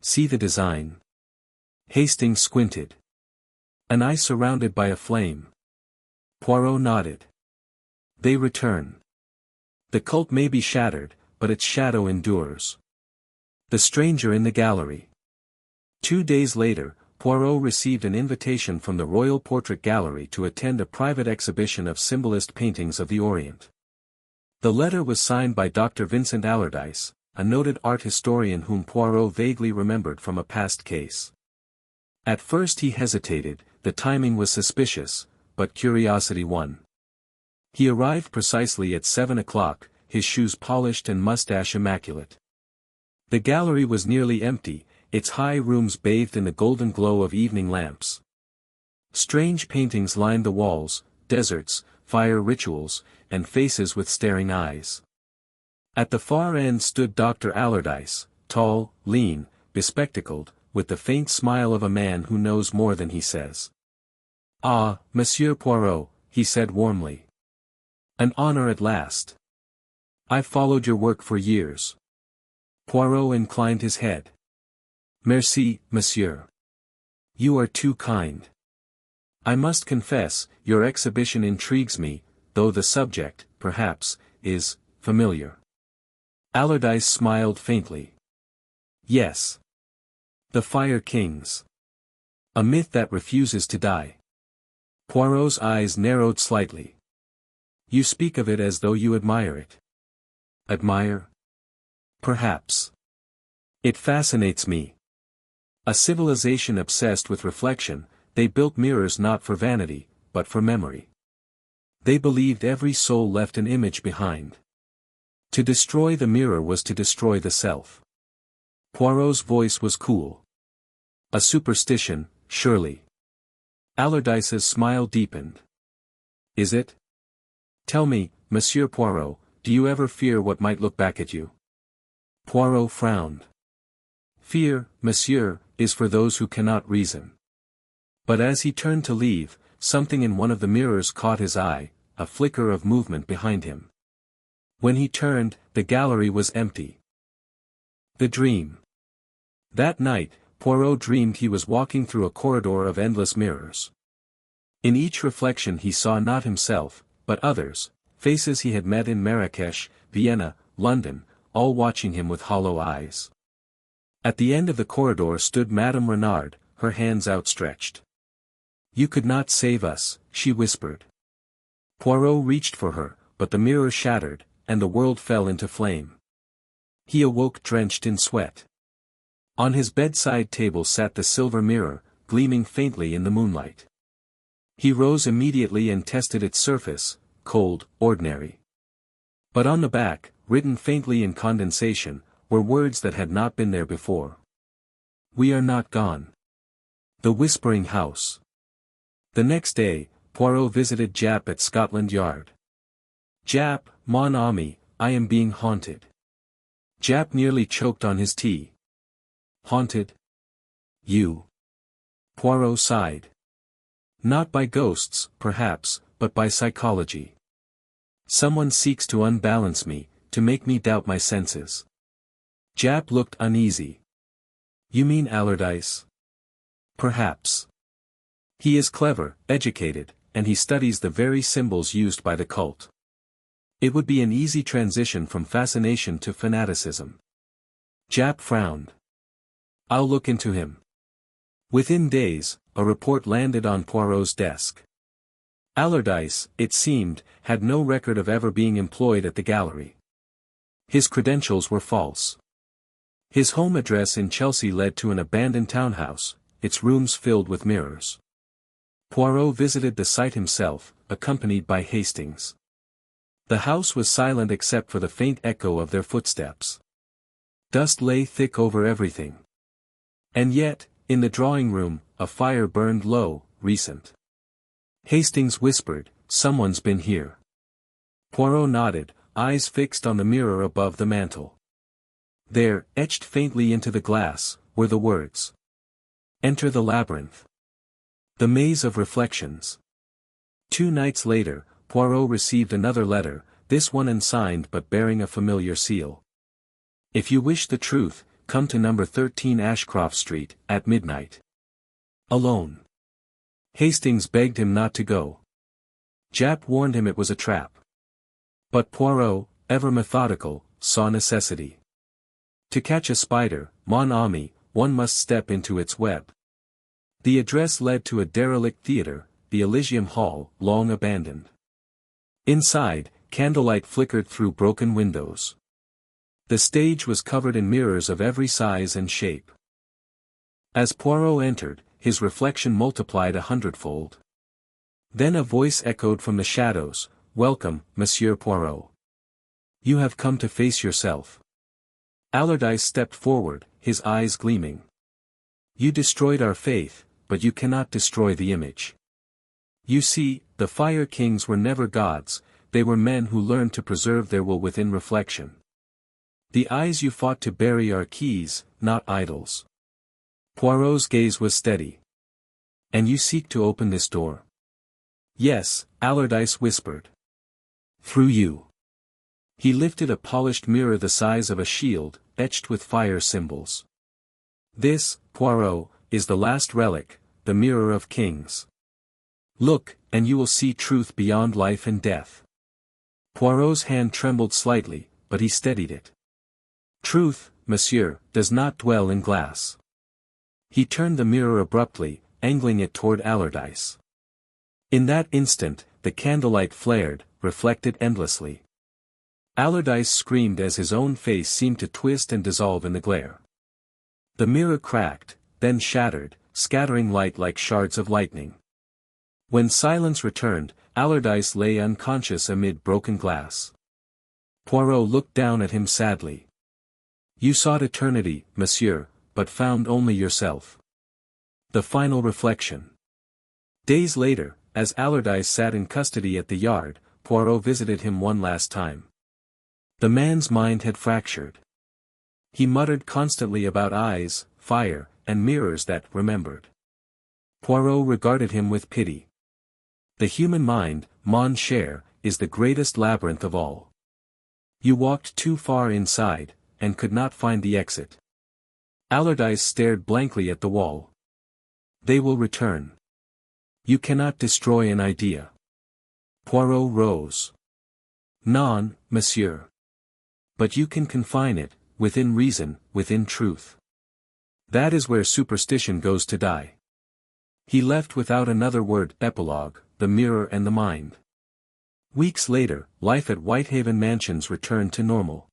S1: See the design. Hastings squinted. An eye surrounded by a flame. Poirot nodded. They return. The cult may be shattered, but its shadow endures. The stranger in the gallery. 2 days later, Poirot received an invitation from the Royal Portrait Gallery to attend a private exhibition of symbolist paintings of the Orient. The letter was signed by Dr. Vincent Allardyce, a noted art historian whom Poirot vaguely remembered from a past case. At first he hesitated, the timing was suspicious, but curiosity won. He arrived precisely at 7 o'clock, his shoes polished and mustache immaculate. The gallery was nearly empty, its high rooms bathed in the golden glow of evening lamps. Strange paintings lined the walls, deserts, fire rituals, and faces with staring eyes. At the far end stood Dr. Allardyce, tall, lean, bespectacled, with the faint smile of a man who knows more than he says. Ah, Monsieur Poirot, he said warmly. An honor at last. I've followed your work for years. Poirot inclined his head. Merci, monsieur. You are too kind. I must confess, your exhibition intrigues me, though the subject, perhaps, is familiar. Allardyce smiled faintly. Yes. The Fire Kings. A myth that refuses to die. Poirot's eyes narrowed slightly. You speak of it as though you admire it. Admire? Perhaps. It fascinates me, A civilization obsessed with reflection, they built mirrors not for vanity, but for memory. They believed every soul left an image behind. To destroy the mirror was to destroy the self. Poirot's voice was cool. A superstition, surely. Allardyce's smile deepened. Is it? Tell me, Monsieur Poirot, do you ever fear what might look back at you? Poirot frowned. Fear, monsieur, is for those who cannot reason. But as he turned to leave, something in one of the mirrors caught his eye, a flicker of movement behind him. When he turned, the gallery was empty. The dream. That night, Poirot dreamed he was walking through a corridor of endless mirrors. In each reflection he saw not himself, but others, faces he had met in Marrakesh, Vienna, London, all watching him with hollow eyes. At the end of the corridor stood Madame Renard, her hands outstretched. You could not save us, she whispered. Poirot reached for her, but the mirror shattered, and the world fell into flame. He awoke drenched in sweat. On his bedside table sat the silver mirror, gleaming faintly in the moonlight. He rose immediately and tested its surface, cold, ordinary. But on the back, written faintly in condensation, were words that had not been there before. We are not gone. The Whispering House. The next day, Poirot visited Jap at Scotland Yard. Jap, mon ami, I am being haunted. Jap nearly choked on his tea. Haunted? You. Poirot sighed. Not by ghosts, perhaps, but by psychology. Someone seeks to unbalance me, to make me doubt my senses. Jap looked uneasy. You mean Allardyce? Perhaps. He is clever, educated, and he studies the very symbols used by the cult. It would be an easy transition from fascination to fanaticism. Jap frowned. I'll look into him. Within days, a report landed on Poirot's desk. Allardyce, it seemed, had no record of ever being employed at the gallery. His credentials were false. His home address in Chelsea led to an abandoned townhouse, its rooms filled with mirrors. Poirot visited the site himself, accompanied by Hastings. The house was silent except for the faint echo of their footsteps. Dust lay thick over everything. And yet, in the drawing room, a fire burned low, recent. Hastings whispered, Someone's been here. Poirot nodded, eyes fixed on the mirror above the mantel. There, etched faintly into the glass, were the words. Enter the labyrinth. The maze of reflections. 2 nights later, Poirot received another letter, this one unsigned but bearing a familiar seal. If you wish the truth, come to number 13 Ashcroft Street, at midnight. Alone. Hastings begged him not to go. Jap warned him it was a trap. But Poirot, ever methodical, saw necessity. To catch a spider, mon ami, one must step into its web. The address led to a derelict theatre, the Elysium Hall, long abandoned. Inside, candlelight flickered through broken windows. The stage was covered in mirrors of every size and shape. As Poirot entered, his reflection multiplied 100-fold. Then a voice echoed from the shadows, Welcome, Monsieur Poirot. You have come to face yourself. Allardyce stepped forward, his eyes gleaming. You destroyed our faith, but you cannot destroy the image. You see, the Fire Kings were never gods, they were men who learned to preserve their will within reflection. The eyes you fought to bury are keys, not idols. Poirot's gaze was steady. And you seek to open this door? Yes, Allardyce whispered. Through you. He lifted a polished mirror the size of a shield, etched with fire symbols. This, Poirot, is the last relic, the mirror of kings. Look, and you will see truth beyond life and death. Poirot's hand trembled slightly, but he steadied it. Truth, monsieur, does not dwell in glass. He turned the mirror abruptly, angling it toward Allardyce. In that instant, the candlelight flared, reflected endlessly. Allardyce screamed as his own face seemed to twist and dissolve in the glare. The mirror cracked, then shattered, scattering light like shards of lightning. When silence returned, Allardyce lay unconscious amid broken glass. Poirot looked down at him sadly. "You sought eternity, monsieur, but found only yourself." The final reflection. Days later, as Allardyce sat in custody at the Yard, Poirot visited him one last time. The man's mind had fractured. He muttered constantly about eyes, fire, and mirrors that remembered. Poirot regarded him with pity. The human mind, mon cher, is the greatest labyrinth of all. You walked too far inside, and could not find the exit. Allardyce stared blankly at the wall. They will return. You cannot destroy an idea. Poirot rose. Non, monsieur. But you can confine it, within reason, within truth. That is where superstition goes to die. He left without another word. Epilogue, The Mirror and the Mind. Weeks later, life at Whitehaven Mansions returned to normal.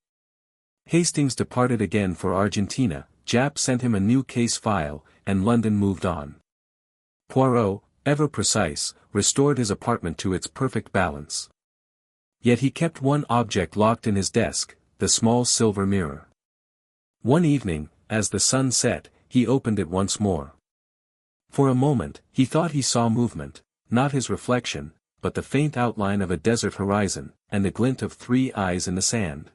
S1: Hastings departed again for Argentina, Japp sent him a new case file, and London moved on. Poirot, ever precise, restored his apartment to its perfect balance. Yet he kept one object locked in his desk, the small silver mirror. One evening, as the sun set, he opened it once more. For a moment, he thought he saw movement, not his reflection, but the faint outline of a desert horizon, and the glint of 3 eyes in the sand.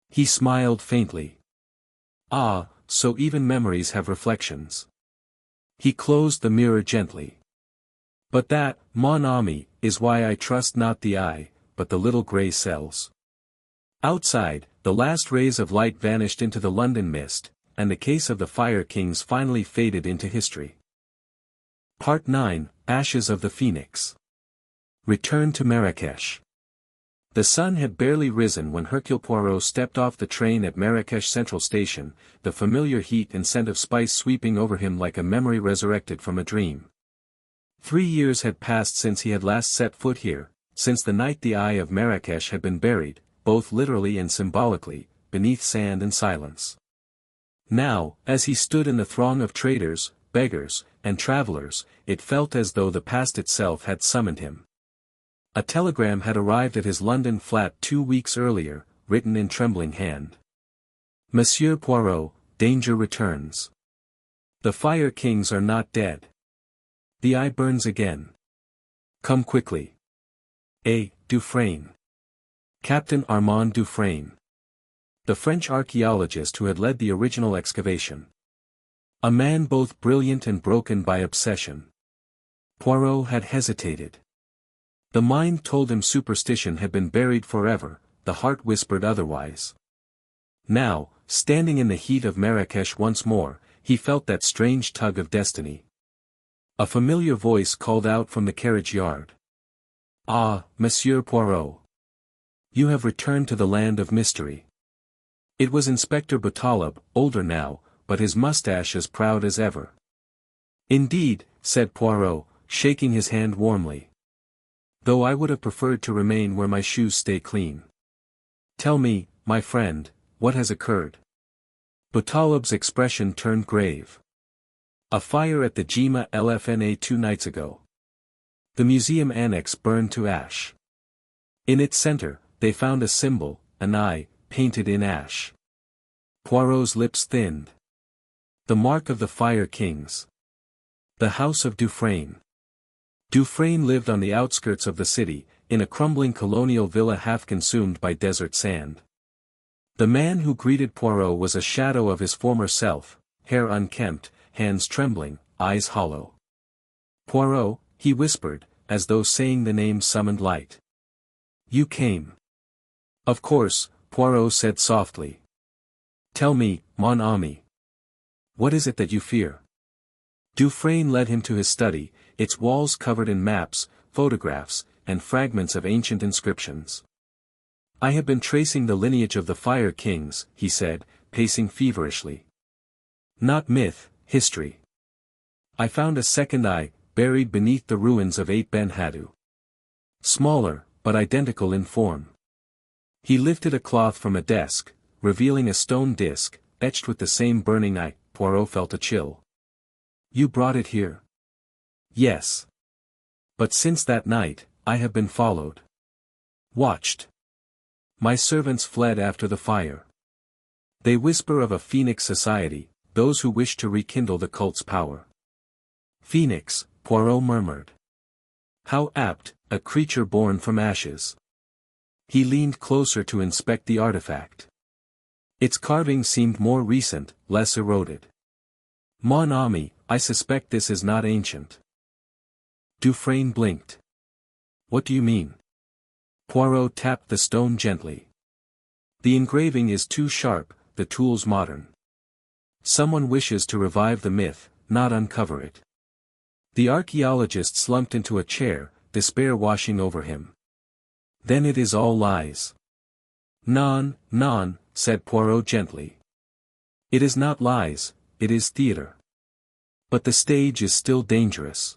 S1: He smiled faintly. Ah, so even memories have reflections. He closed the mirror gently. But that, mon ami, is why I trust not the eye, but the little grey cells. Outside, the last rays of light vanished into the London mist, and the case of the Fire Kings finally faded into history. Part 9, Ashes of the Phoenix. Return to Marrakesh. The sun had barely risen when Hercule Poirot stepped off the train at Marrakesh Central Station, the familiar heat and scent of spice sweeping over him like a memory resurrected from a dream. 3 years had passed since he had last set foot here, since the night the eye of Marrakesh had been buried, both literally and symbolically, beneath sand and silence. Now, as he stood in the throng of traders, beggars, and travelers, it felt as though the past itself had summoned him. A telegram had arrived at his London flat 2 weeks earlier, written in trembling hand. Monsieur Poirot, danger returns. The Fire Kings are not dead. The eye burns again. Come quickly. A. Dufresne. Captain Armand Dufresne. The French archaeologist who had led the original excavation. A man both brilliant and broken by obsession. Poirot had hesitated. The mind told him superstition had been buried forever, the heart whispered otherwise. Now, standing in the heat of Marrakesh once more, he felt that strange tug of destiny. A familiar voice called out from the carriage yard. Ah, Monsieur Poirot. You have returned to the land of mystery. It was Inspector Betrayal, older now, but his mustache as proud as ever. Indeed, said Poirot, shaking his hand warmly. Though I would have preferred to remain where my shoes stay clean. Tell me, my friend, what has occurred? Betrayal's expression turned grave. A fire at the Gema LFNA 2 nights ago. The museum annex burned to ash. In its center, they found a symbol, an eye, painted in ash. Poirot's lips thinned. The mark of the Fire Kings. The house of Dufresne. Dufresne lived on the outskirts of the city, in a crumbling colonial villa half consumed by desert sand. The man who greeted Poirot was a shadow of his former self, hair unkempt, hands trembling, eyes hollow. Poirot, he whispered, as though saying the name summoned light. You came. Of course, Poirot said softly. Tell me, mon ami. What is it that you fear? Dufresne led him to his study, its walls covered in maps, photographs, and fragments of ancient inscriptions. I have been tracing the lineage of the Fire Kings, he said, pacing feverishly. Not myth, history. I found a second eye, buried beneath the ruins of 8 Ben Haddou. Smaller, but identical in form. He lifted a cloth from a desk, revealing a stone disc, etched with the same burning eye. Poirot felt a chill. You brought it here? Yes. But since that night, I have been followed. Watched. My servants fled after the fire. They whisper of a phoenix society, those who wish to rekindle the cult's power. Phoenix, Poirot murmured. How apt, a creature born from ashes. He leaned closer to inspect the artifact. Its carving seemed more recent, less eroded. Mon ami, I suspect this is not ancient. Dufresne blinked. What do you mean? Poirot tapped the stone gently. The engraving is too sharp, the tools modern. Someone wishes to revive the myth, not uncover it. The archaeologist slumped into a chair, despair washing over him. Then it is all lies. Non, non, said Poirot gently. It is not lies, it is theatre. But the stage is still dangerous.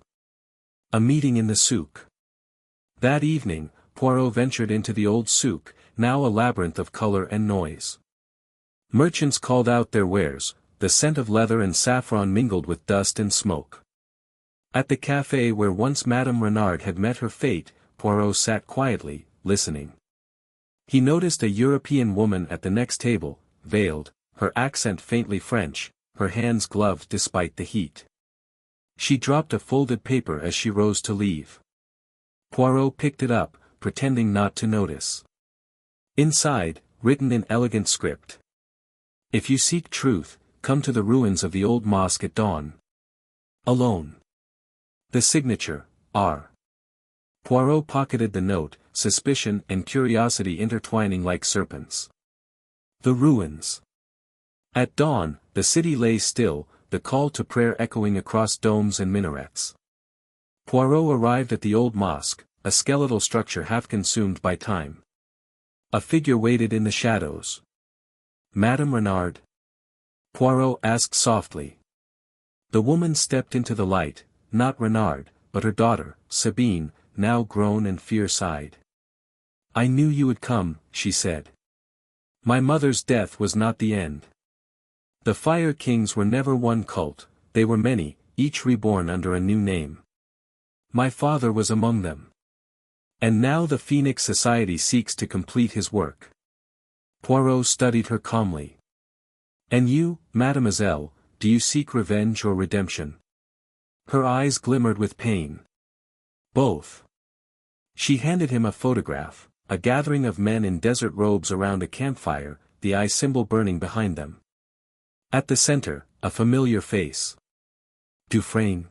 S1: A meeting in the souk. That evening, Poirot ventured into the old souk, now a labyrinth of color and noise. Merchants called out their wares, the scent of leather and saffron mingled with dust and smoke. At the café where once Madame Renard had met her fate, Poirot sat quietly, listening. He noticed a European woman at the next table, veiled, her accent faintly French, her hands gloved despite the heat. She dropped a folded paper as she rose to leave. Poirot picked it up, pretending not to notice. Inside, written in elegant script. If you seek truth, come to the ruins of the old mosque at dawn. Alone. The signature, R. Poirot pocketed the note, suspicion and curiosity intertwining like serpents. The ruins. At dawn, the city lay still, the call to prayer echoing across domes and minarets. Poirot arrived at the old mosque, a skeletal structure half consumed by time. A figure waited in the shadows. Madame Renard? Poirot asked softly. The woman stepped into the light, not Renard, but her daughter, Sabine, now grown and fierce-eyed. I knew you would come, she said. My mother's death was not the end. The Fire Kings were never one cult, they were many, each reborn under a new name. My father was among them. And now the Phoenix Society seeks to complete his work. Poirot studied her calmly. And you, mademoiselle, do you seek revenge or redemption? Her eyes glimmered with pain. Both. She handed him a photograph, a gathering of men in desert robes around a campfire, the eye symbol burning behind them. At the center, a familiar face. Dufresne?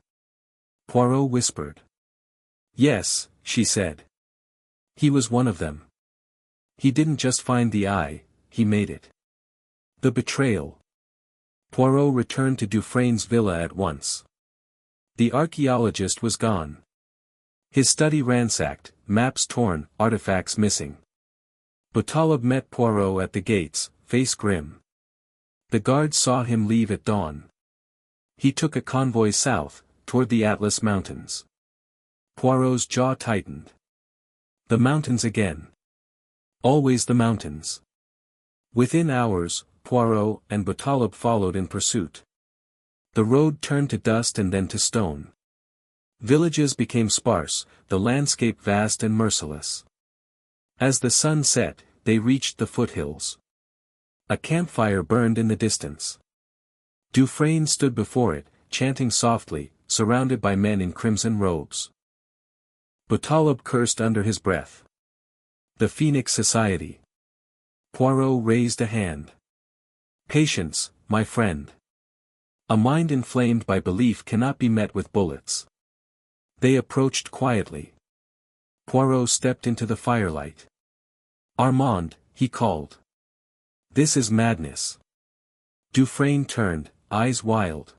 S1: Poirot whispered. Yes, she said. He was one of them. He didn't just find the eye, he made it. The betrayal. Poirot returned to Dufresne's villa at once. The archaeologist was gone. His study ransacked, maps torn, artifacts missing. Boutaleb met Poirot at the gates, face grim. The guards saw him leave at dawn. He took a convoy south, toward the Atlas Mountains. Poirot's jaw tightened. The mountains again. Always the mountains. Within hours, Poirot and Boutaleb followed in pursuit. The road turned to dust and then to stone. Villages became sparse, the landscape vast and merciless. As the sun set, they reached the foothills. A campfire burned in the distance. Dufresne stood before it, chanting softly, surrounded by men in crimson robes. Boutaleb cursed under his breath. The Phoenix Society. Poirot raised a hand. Patience, my friend. A mind inflamed by belief cannot be met with bullets. They approached quietly. Poirot stepped into the firelight. Armand, he called. This is madness. Dufresne turned, eyes wild.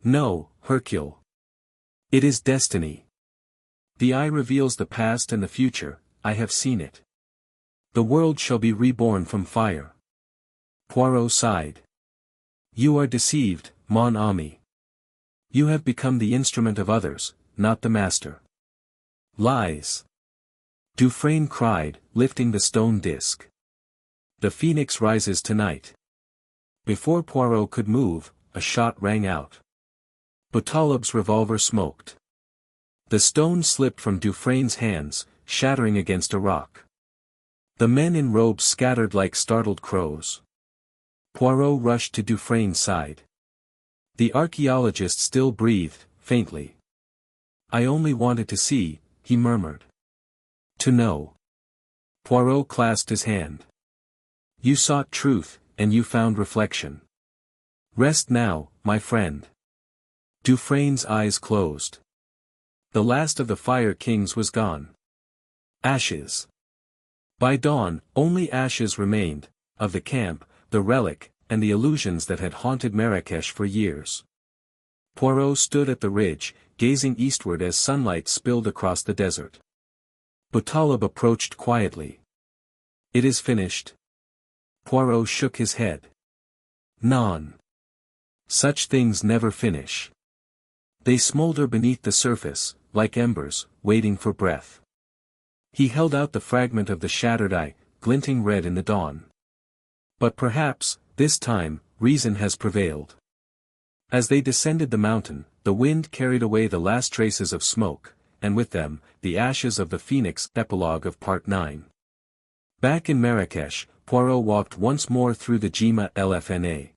S1: No, Hercule. It is destiny. The eye reveals the past and the future, I have seen it. The world shall be reborn from fire. Poirot sighed. You are deceived, mon ami. You have become the instrument of others, not the master. Lies. Dufresne cried, lifting the stone disc. The phoenix rises tonight. Before Poirot could move, a shot rang out. Boutalib's revolver smoked. The stone slipped from Dufresne's hands, shattering against a rock. The men in robes scattered like startled crows. Poirot rushed to Dufresne's side. The archaeologist still breathed, faintly. "I only wanted to see," he murmured. "To know." Poirot clasped his hand. "You sought truth, and you found reflection. Rest now, my friend." Dufresne's eyes closed. The last of the Fire Kings was gone. Ashes. By dawn, only ashes remained, of the camp, the relic, and the illusions that had haunted Marrakesh for years. Poirot stood at the ridge, gazing eastward as sunlight spilled across the desert. Boutalib approached quietly. "It is finished." Poirot shook his head. "Non. Such things never finish. They smolder beneath the surface, like embers, waiting for breath." He held out the fragment of the shattered eye, glinting red in the dawn. "But perhaps, this time, reason has prevailed." As they descended the mountain, the wind carried away the last traces of smoke, and with them, the ashes of the Phoenix. Epilogue of Part 9. Back in Marrakesh, Poirot walked once more through the Jima Lfna.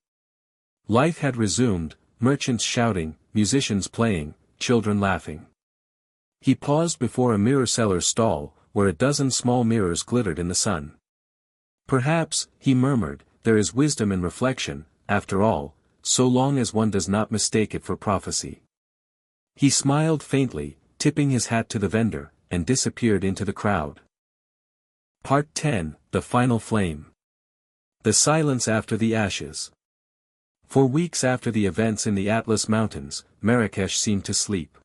S1: Life had resumed, merchants shouting, musicians playing, children laughing. He paused before a mirror seller's stall, where a dozen small mirrors glittered in the sun. "Perhaps," he murmured, "there is wisdom in reflection, after all, so long as one does not mistake it for prophecy." He smiled faintly, tipping his hat to the vendor, and disappeared into the crowd. Part 10, The Final Flame. The silence after the ashes. For weeks after the events in the Atlas Mountains, Marrakesh seemed to sleep.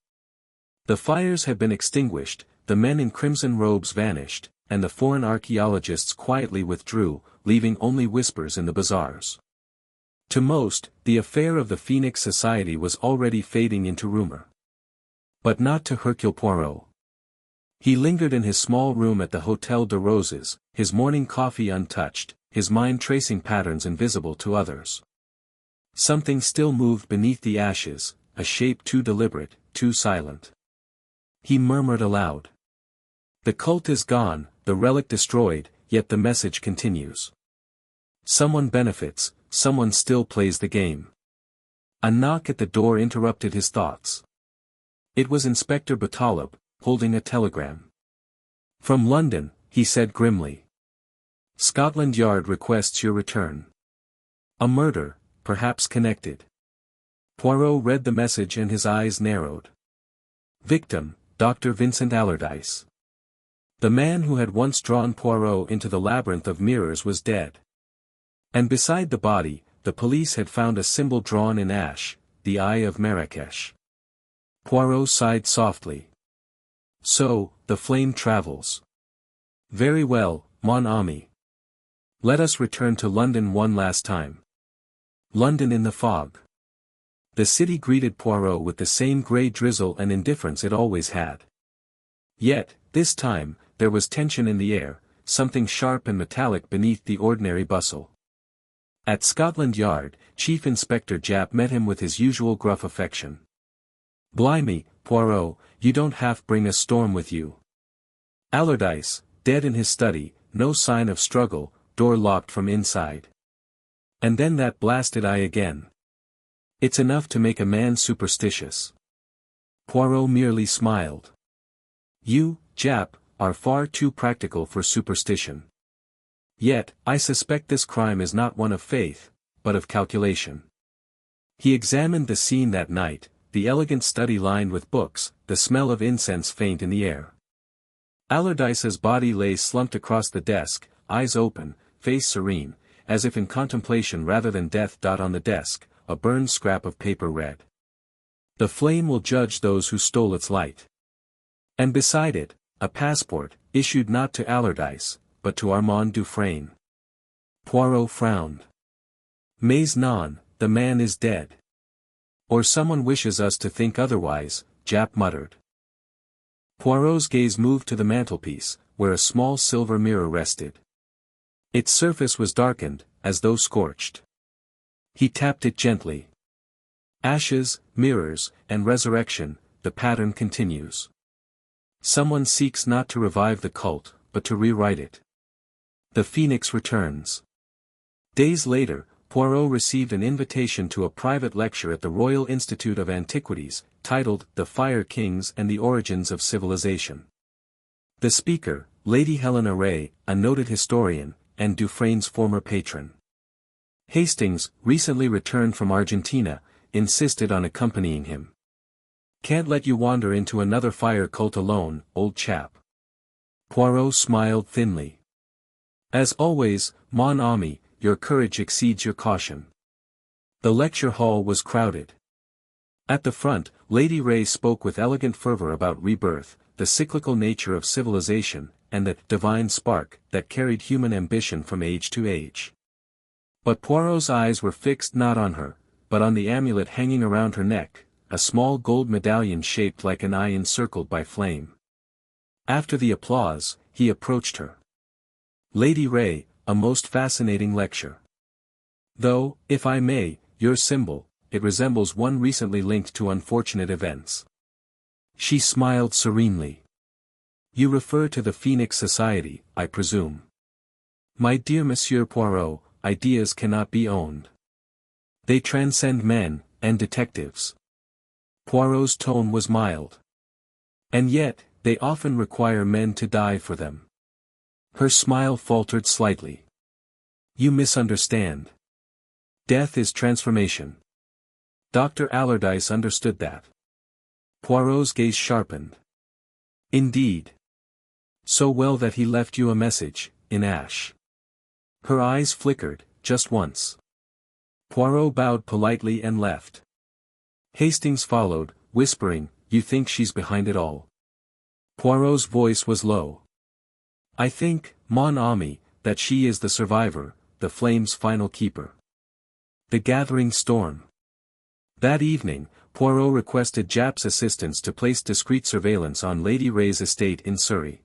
S1: The fires had been extinguished, the men in crimson robes vanished, and the foreign archaeologists quietly withdrew, leaving only whispers in the bazaars. To most, the affair of the Phoenix Society was already fading into rumor. But not to Hercule Poirot. He lingered in his small room at the Hôtel de Roses, his morning coffee untouched, his mind tracing patterns invisible to others. Something still moved beneath the ashes, a shape too deliberate, too silent. He murmured aloud. "The cult is gone, the relic destroyed, yet the message continues. Someone benefits, someone still plays the game." A knock at the door interrupted his thoughts. It was Inspector Boutalib, holding a telegram. "From London," he said grimly. "Scotland Yard requests your return. A murder, perhaps connected." Poirot read the message and his eyes narrowed. Victim, Dr. Vincent Allardyce. The man who had once drawn Poirot into the labyrinth of mirrors was dead. And beside the body, the police had found a symbol drawn in ash, the Eye of Marrakesh. Poirot sighed softly. "So, the flame travels. Very well, mon ami. Let us return to London one last time." London in the fog. The city greeted Poirot with the same grey drizzle and indifference it always had. Yet, this time, there was tension in the air, something sharp and metallic beneath the ordinary bustle. At Scotland Yard, Chief Inspector Japp met him with his usual gruff affection. "Blimey, Poirot, you don't half bring a storm with you." Allardyce, dead in his study, no sign of struggle, door locked from inside. And then that blasted eye again. It's enough to make a man superstitious. Poirot merely smiled. "You, Japp, are far too practical for superstition. Yet, I suspect this crime is not one of faith, but of calculation." He examined the scene that night, the elegant study lined with books, the smell of incense faint in the air. Allardyce's body lay slumped across the desk, eyes open, face serene, as if in contemplation rather than death. On the desk, a burned scrap of paper read. "The flame will judge those who stole its light." And beside it, a passport, issued not to Allardyce, but to Armand Dufresne. Poirot frowned. "Mais non, the man is dead. Or someone wishes us to think otherwise," Japp muttered. Poirot's gaze moved to the mantelpiece, where a small silver mirror rested. Its surface was darkened, as though scorched. He tapped it gently. Ashes, mirrors, and resurrection, the pattern continues. Someone seeks not to revive the cult, but to rewrite it. The Phoenix returns. Days later, Poirot received an invitation to a private lecture at the Royal Institute of Antiquities, titled The Fire Kings and the Origins of Civilization. The speaker, Lady Helena Ray, a noted historian, and Dufresne's former patron. Hastings, recently returned from Argentina, insisted on accompanying him. "Can't let you wander into another fire cult alone, old chap." Poirot smiled thinly. "As always, mon ami, your courage exceeds your caution." The lecture hall was crowded. At the front, Lady Ray spoke with elegant fervor about rebirth, the cyclical nature of civilization, and the divine spark that carried human ambition from age to age. But Poirot's eyes were fixed not on her, but on the amulet hanging around her neck, a small gold medallion shaped like an eye encircled by flame. After the applause, he approached her. "Lady Ray, a most fascinating lecture. Though, if I may, your symbol, it resembles one recently linked to unfortunate events." She smiled serenely. "You refer to the Phoenix Society, I presume." "My dear Monsieur Poirot, ideas cannot be owned. They transcend men, and detectives." Poirot's tone was mild. "And yet, they often require men to die for them." Her smile faltered slightly. "You misunderstand. Death is transformation. Dr. Allardyce understood that." Poirot's gaze sharpened. "Indeed. So well that he left you a message, in ash." Her eyes flickered, just once. Poirot bowed politely and left. Hastings followed, whispering, "You think she's behind it all?" Poirot's voice was low. "I think, mon ami, that she is the survivor, the flame's final keeper." The gathering storm. That evening, Poirot requested Japp's assistance to place discreet surveillance on Lady Ray's estate in Surrey.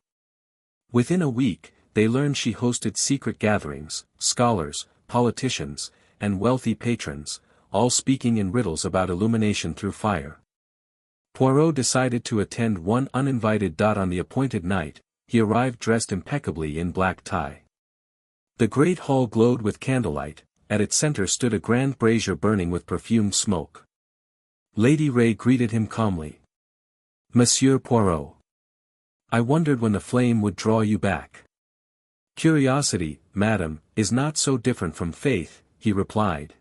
S1: Within a week, they learned she hosted secret gatherings, scholars, politicians, and wealthy patrons, all speaking in riddles about illumination through fire. Poirot decided to attend one uninvited. On the appointed night, he arrived dressed impeccably in black tie. The great hall glowed with candlelight, at its center stood a grand brazier burning with perfumed smoke. Lady Ray greeted him calmly. "Monsieur Poirot. I wondered when the flame would draw you back." "Curiosity, madam, is not so different from faith," he replied.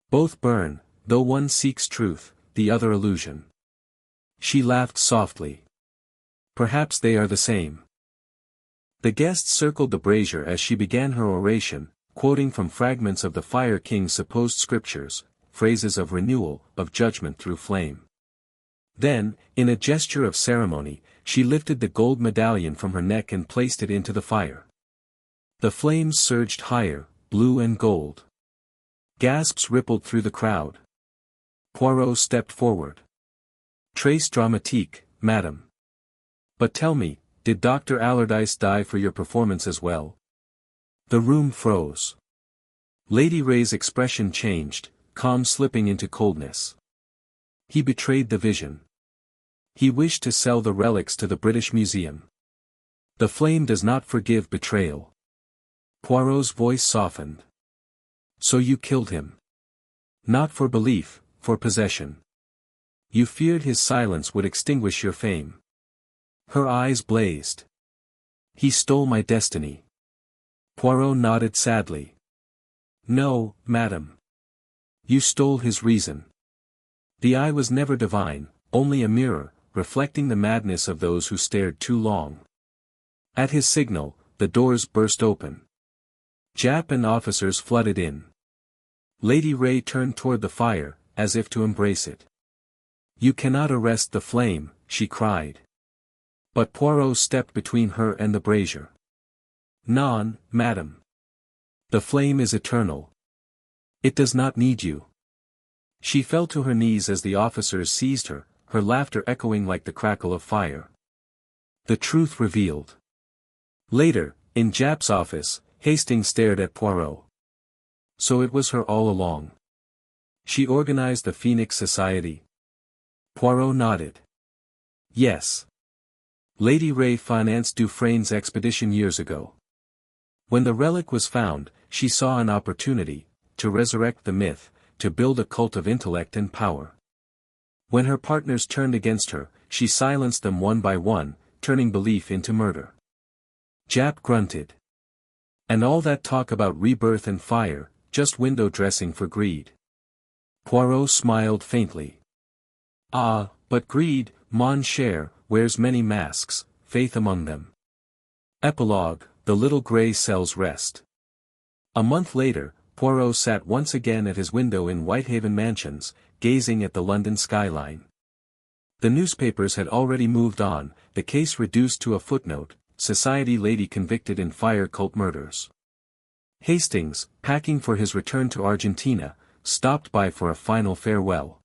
S1: "Both burn, though one seeks truth, the other illusion." She laughed softly. "Perhaps they are the same." The guests circled the brazier as she began her oration, quoting from fragments of the Fire King's supposed scriptures, phrases of renewal, of judgment through flame. Then, in a gesture of ceremony, she lifted the gold medallion from her neck and placed it into the fire. The flames surged higher, blue and gold. Gasps rippled through the crowd. Poirot stepped forward. "Très dramatique, madame. But tell me, did Dr. Allardyce die for your performance as well?" The room froze. Lady Ray's expression changed, calm slipping into coldness. "He betrayed the vision. He wished to sell the relics to the British Museum. The flame does not forgive betrayal." Poirot's voice softened. "So you killed him. Not for belief, for possession. You feared his silence would extinguish your fame." Her eyes blazed. "He stole my destiny." Poirot nodded sadly. "No, madam. You stole his reason. The eye was never divine, only a mirror, reflecting the madness of those who stared too long." At his signal, the doors burst open. Japp and officers flooded in. Lady Ray turned toward the fire, as if to embrace it. "You cannot arrest the flame," she cried. But Poirot stepped between her and the brazier. "Non, madam. The flame is eternal. It does not need you." She fell to her knees as the officers seized her, her laughter echoing like the crackle of fire. The truth revealed. Later, in Japp's office, Hastings stared at Poirot. "So it was her all along." She organized the Phoenix Society. Poirot nodded. Yes. Lady Ray financed Dufresne's expedition years ago. When the relic was found, she saw an opportunity, to resurrect the myth, to build a cult of intellect and power. When her partners turned against her, she silenced them one by one, turning belief into murder. Japp grunted. And all that talk about rebirth and fire, just window dressing for greed. Poirot smiled faintly. Ah, but greed, mon cher, wears many masks, faith among them. Epilogue, the little grey cells rest. A month later, Poirot sat once again at his window in Whitehaven Mansions, gazing at the London skyline. The newspapers had already moved on, the case reduced to a footnote, society lady convicted in fire cult murders. Hastings, packing for his return to Argentina, stopped by for a final farewell.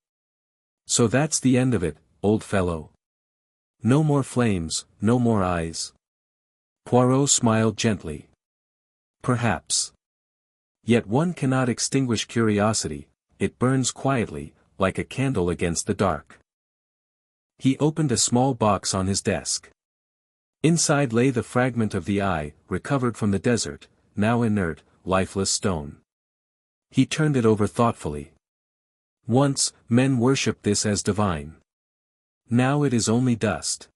S1: So that's the end of it, old fellow. No more flames, no more eyes. Poirot smiled gently. Perhaps. Yet one cannot extinguish curiosity, it burns quietly, like a candle against the dark. He opened a small box on his desk. Inside lay the fragment of the eye, recovered from the desert, now inert, lifeless stone. He turned it over thoughtfully. Once, men worshipped this as divine. Now it is only dust.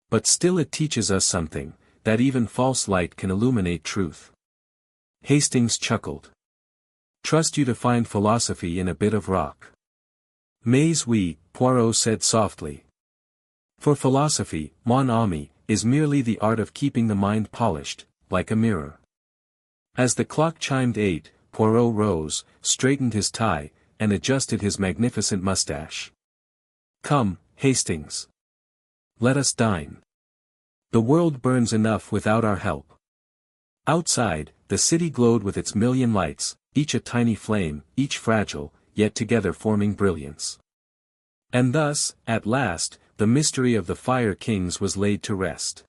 S1: But still it teaches us something, that even false light can illuminate truth. Hastings chuckled. Trust you to find philosophy in a bit of rock. Mais oui, Poirot said softly. For philosophy, mon ami, is merely the art of keeping the mind polished, like a mirror. As the clock chimed 8, Poirot rose, straightened his tie, and adjusted his magnificent mustache. Come, Hastings. Let us dine. The world burns enough without our help. Outside, the city glowed with its million lights, each a tiny flame, each fragile, yet together forming brilliance. And thus, at last, the mystery of the Fire Kings was laid to rest.